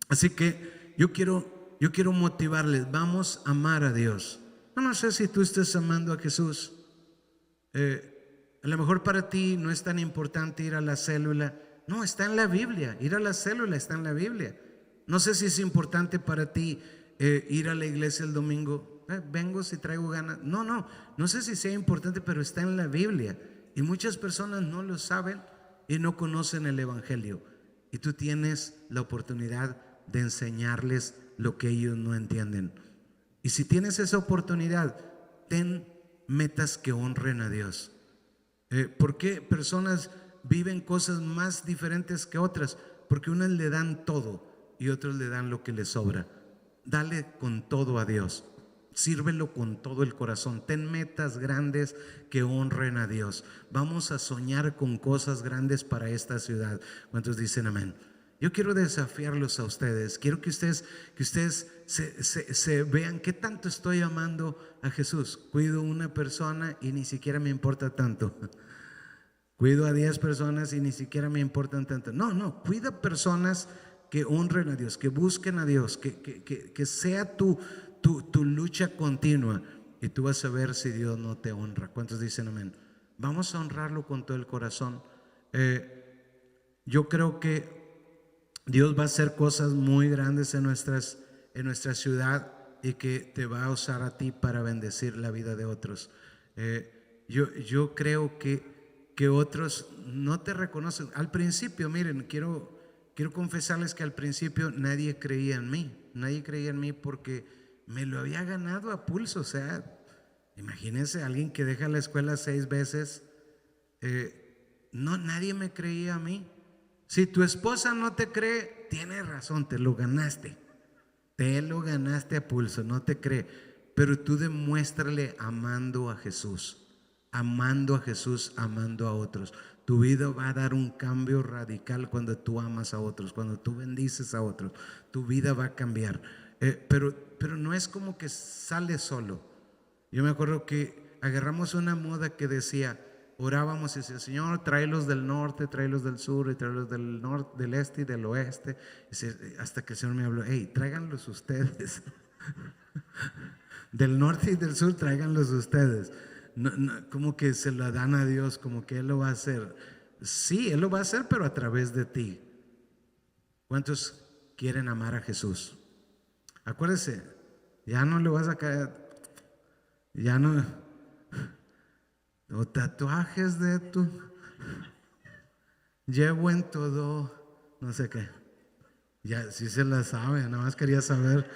Así que yo quiero motivarles: vamos a amar a Dios. No sé si tú estés amando a Jesús. A lo mejor para ti no es tan importante ir a la célula. No, está en la Biblia. Ir a la célula está en la Biblia. No sé si es importante para ti ir a la iglesia el domingo. Vengo si traigo ganas. No sé si sea importante, pero está en la Biblia. Y muchas personas no lo saben y no conocen el Evangelio. Y tú tienes la oportunidad de enseñarles lo que ellos no entienden. Y si tienes esa oportunidad, ten metas que honren a Dios. ¿Por qué personas viven cosas más diferentes que otras? Porque unas le dan todo y otros le dan lo que les sobra. Dale con todo a Dios. Sírvelo con todo el corazón. Ten metas grandes que honren a Dios. Vamos a soñar con cosas grandes para esta ciudad. ¿Cuántos dicen amén? Yo quiero desafiarlos a ustedes. Quiero que ustedes se vean qué tanto estoy amando a Jesús. Cuido una persona y ni siquiera me importa tanto. Cuido a 10 personas y ni siquiera me importan tanto. No, cuida personas que honren a Dios, que busquen a Dios, que sea tu lucha continua, y tú vas a ver si Dios no te honra. ¿Cuántos dicen amén? Vamos a honrarlo con todo el corazón. Yo creo que Dios va a hacer cosas muy grandes en nuestra ciudad y que te va a usar a ti para bendecir la vida de otros. Yo creo que otros no te reconocen. Al principio, miren, quiero confesarles que al principio nadie creía en mí. Nadie creía en mí porque me lo había ganado a pulso. O sea, imagínense alguien que deja la escuela 6 veces. No, nadie me creía a mí. Si tu esposa no te cree, tiene razón, te lo ganaste. Te lo ganaste a pulso, no te cree. Pero tú demuéstrale amando a Jesús, amando a Jesús, amando a otros. Tu vida va a dar un cambio radical cuando tú amas a otros, cuando tú bendices a otros. Tu vida va a cambiar. Pero no es como que sale solo. Yo me acuerdo que agarramos una moda que decía, orábamos y decía, Señor, tráelos del norte, tráelos del sur, y tráelos del norte, del este y del oeste. Hasta que el Señor me habló, hey, tráiganlos ustedes. Del norte y del sur, tráiganlos ustedes. No, como que se lo dan a Dios, como que Él lo va a hacer. Sí, Él lo va a hacer, pero a través de ti. ¿Cuántos quieren amar a Jesús? Acuérdese, ya no le vas a caer, ya no, o tatuajes de tu, llevo en todo, no sé qué. Ya sí se la sabe, nada más quería saber.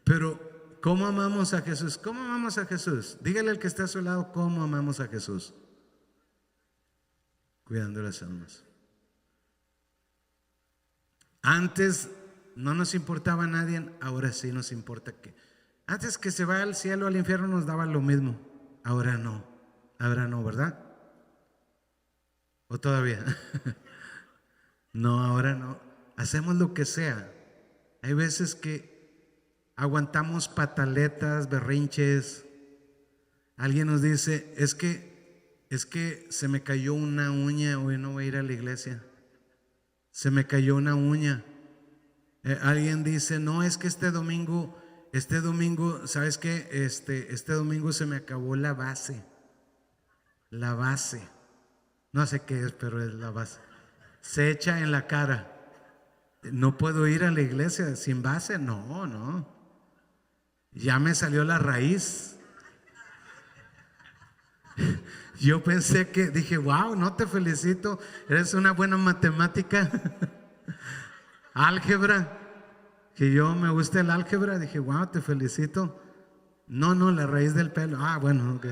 Pero, ¿cómo amamos a Jesús? ¿Cómo amamos a Jesús? Dígale al que está a su lado, ¿cómo amamos a Jesús? Cuidando las almas. Antes no nos importaba a nadie, ahora sí nos importa que. Antes que se va al cielo, al infierno nos daba lo mismo. Ahora no, ¿verdad? ¿O todavía? No, ahora no. Hacemos lo que sea. Hay veces que aguantamos pataletas, berrinches. Alguien nos dice, es que se me cayó una uña, hoy no voy a ir a la iglesia. Se me cayó una uña. Alguien dice, no, es que este domingo, ¿sabes qué? Este domingo se me acabó la base. La base. No sé qué es, pero es la base. Se echa en la cara. No puedo ir a la iglesia sin base. No. Ya me salió la raíz. Yo pensé que, dije, wow, no te felicito. Eres una buena matemática. Álgebra. Que yo me gusta el álgebra. Dije, wow, te felicito. No, la raíz del pelo. Ah, bueno, ok.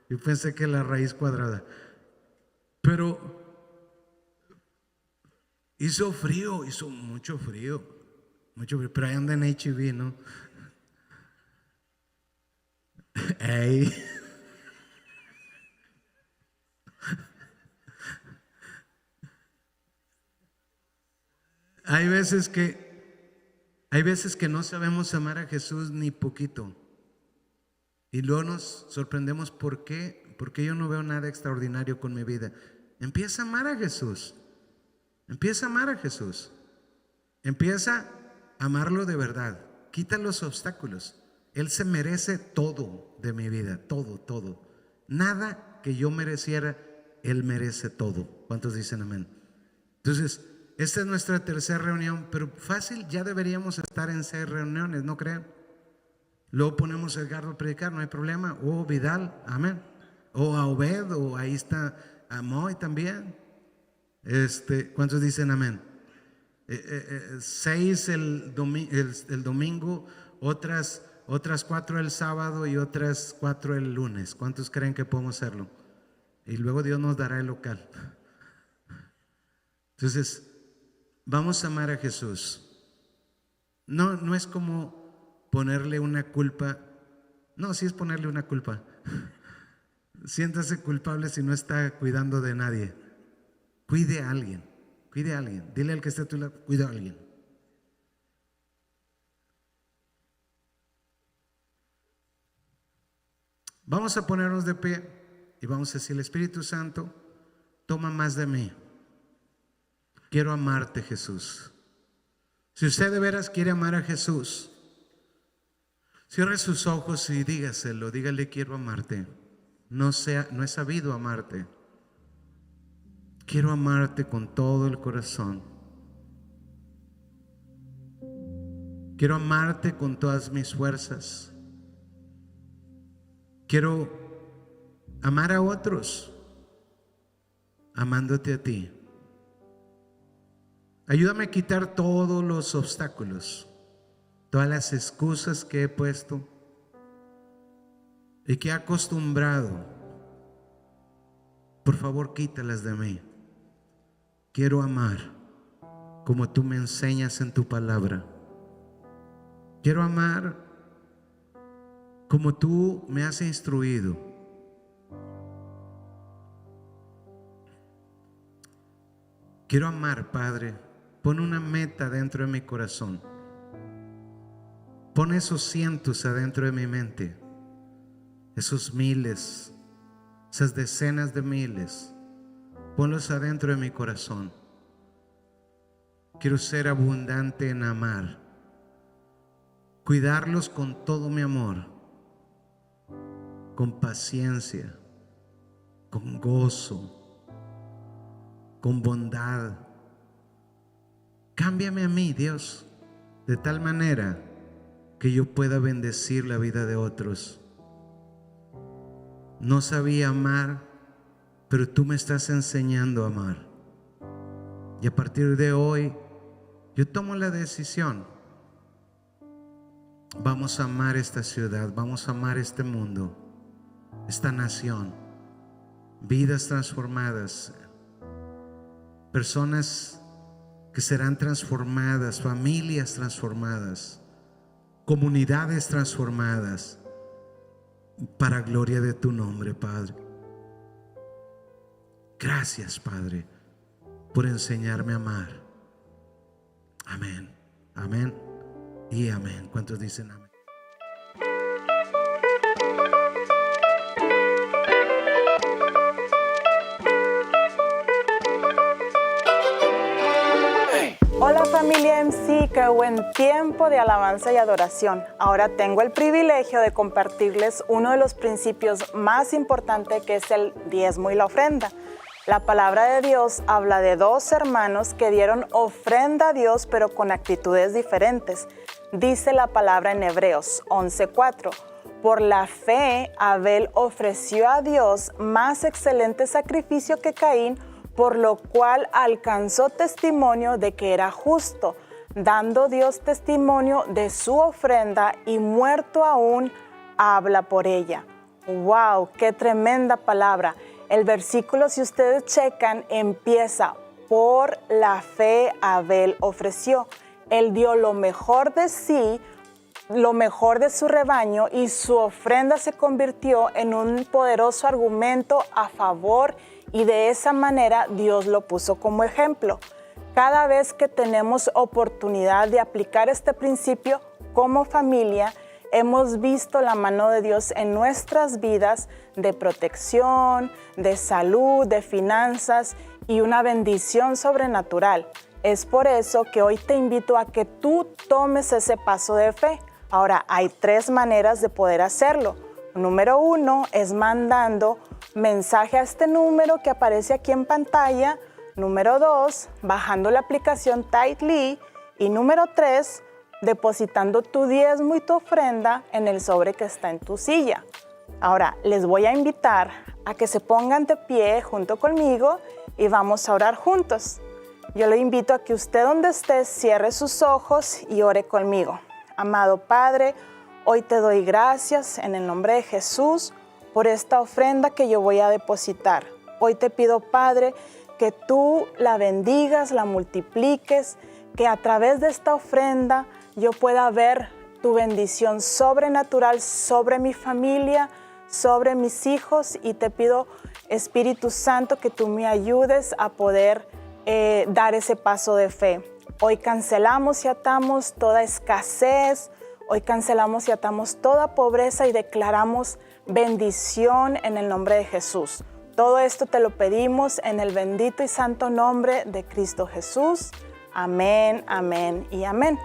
Yo pensé que la raíz cuadrada. Pero hizo mucho frío, pero ahí anda en HIV, ¿no? Ey. Hay veces que no sabemos amar a Jesús ni poquito. Y luego nos sorprendemos porque yo no veo nada extraordinario con mi vida. Empieza a amar a Jesús. Empieza a amar a Jesús. Empieza a amarlo de verdad. Quita los obstáculos. Él se merece todo de mi vida, todo. Nada que yo mereciera, Él merece todo. ¿Cuántos dicen amén? Entonces, esta es nuestra tercera reunión, pero fácil, ya deberíamos estar en 6 reuniones, ¿no creen? Luego ponemos a Edgardo a predicar, no hay problema. O Vidal, amén. O a Obed, o ahí está a Moy también. ¿Cuántos dicen amén? 6 el domingo, otras 4 el sábado y otras 4 el lunes. ¿Cuántos creen que podemos hacerlo? Y luego Dios nos dará el local. Entonces, vamos a amar a Jesús. No es como ponerle una culpa. No, sí es ponerle una culpa. Siéntase culpable si no está cuidando de nadie. Cuide a alguien. Dile al que está a tu lado, cuida a alguien. Vamos a ponernos de pie y vamos a decir, Espíritu Santo, toma más de mí. Quiero amarte, Jesús. Si usted de veras quiere amar a Jesús, cierre sus ojos y dígaselo, dígale, quiero amarte. No he sabido amarte. Quiero amarte con todo el corazón. Quiero amarte con todas mis fuerzas. Quiero amar a otros, amándote a ti. Ayúdame a quitar todos los obstáculos, todas las excusas que he puesto y que he acostumbrado. Por favor, quítalas de mí. Quiero amar como tú me enseñas en tu palabra. Quiero amar como tú me has instruido. Quiero amar, Padre. Pon una meta dentro de mi corazón. Pon esos cientos adentro de mi mente, esos miles, esas decenas de miles. Ponlos adentro de mi corazón. Quiero ser abundante en amar, cuidarlos con todo mi amor, con paciencia, con gozo, con bondad. Cámbiame a mí, Dios, de tal manera que yo pueda bendecir la vida de otros. No sabía amar, pero tú me estás enseñando a amar. Y a partir de hoy, yo tomo la decisión. Vamos a amar esta ciudad, vamos a amar este mundo, esta nación. Vidas transformadas, personas que serán transformadas, familias transformadas, comunidades transformadas, para gloria de tu nombre, Padre. Gracias, Padre, por enseñarme a amar. Amén, amén y amén. ¿Cuántos dicen amén? Hola familia MC, qué buen tiempo de alabanza y adoración. Ahora tengo el privilegio de compartirles uno de los principios más importantes, que es el diezmo y la ofrenda. La palabra de Dios habla de dos hermanos que dieron ofrenda a Dios, pero con actitudes diferentes. Dice la palabra en Hebreos 11:4. Por la fe, Abel ofreció a Dios más excelente sacrificio que Caín, por lo cual alcanzó testimonio de que era justo, dando Dios testimonio de su ofrenda, y muerto aún habla por ella. ¡Wow! ¡Qué tremenda palabra! El versículo, si ustedes checan, empieza: por la fe Abel ofreció. Él dio lo mejor de sí, lo mejor de su rebaño, y su ofrenda se convirtió en un poderoso argumento a favor, y de esa manera Dios lo puso como ejemplo. Cada vez que tenemos oportunidad de aplicar este principio como familia, hemos visto la mano de Dios en nuestras vidas, de protección, de salud, de finanzas y una bendición sobrenatural. Es por eso que hoy te invito a que tú tomes ese paso de fe. Ahora, hay 3 maneras de poder hacerlo. Número 1 es mandando mensaje a este número que aparece aquí en pantalla. Número 2, bajando la aplicación Tithely. Y número 3, depositando tu diezmo y tu ofrenda en el sobre que está en tu silla. Ahora, les voy a invitar a que se pongan de pie junto conmigo y vamos a orar juntos. Yo le invito a que usted, donde esté, cierre sus ojos y ore conmigo. Amado Padre, hoy te doy gracias en el nombre de Jesús por esta ofrenda que yo voy a depositar. Hoy te pido, Padre, que tú la bendigas, la multipliques, que a través de esta ofrenda yo pueda ver tu bendición sobrenatural sobre mi familia, sobre mis hijos, y te pido, Espíritu Santo, que tú me ayudes a poder dar ese paso de fe. Hoy cancelamos y atamos toda escasez, hoy cancelamos y atamos toda pobreza y declaramos bendición en el nombre de Jesús. Todo esto te lo pedimos en el bendito y santo nombre de Cristo Jesús. Amén, amén y amén.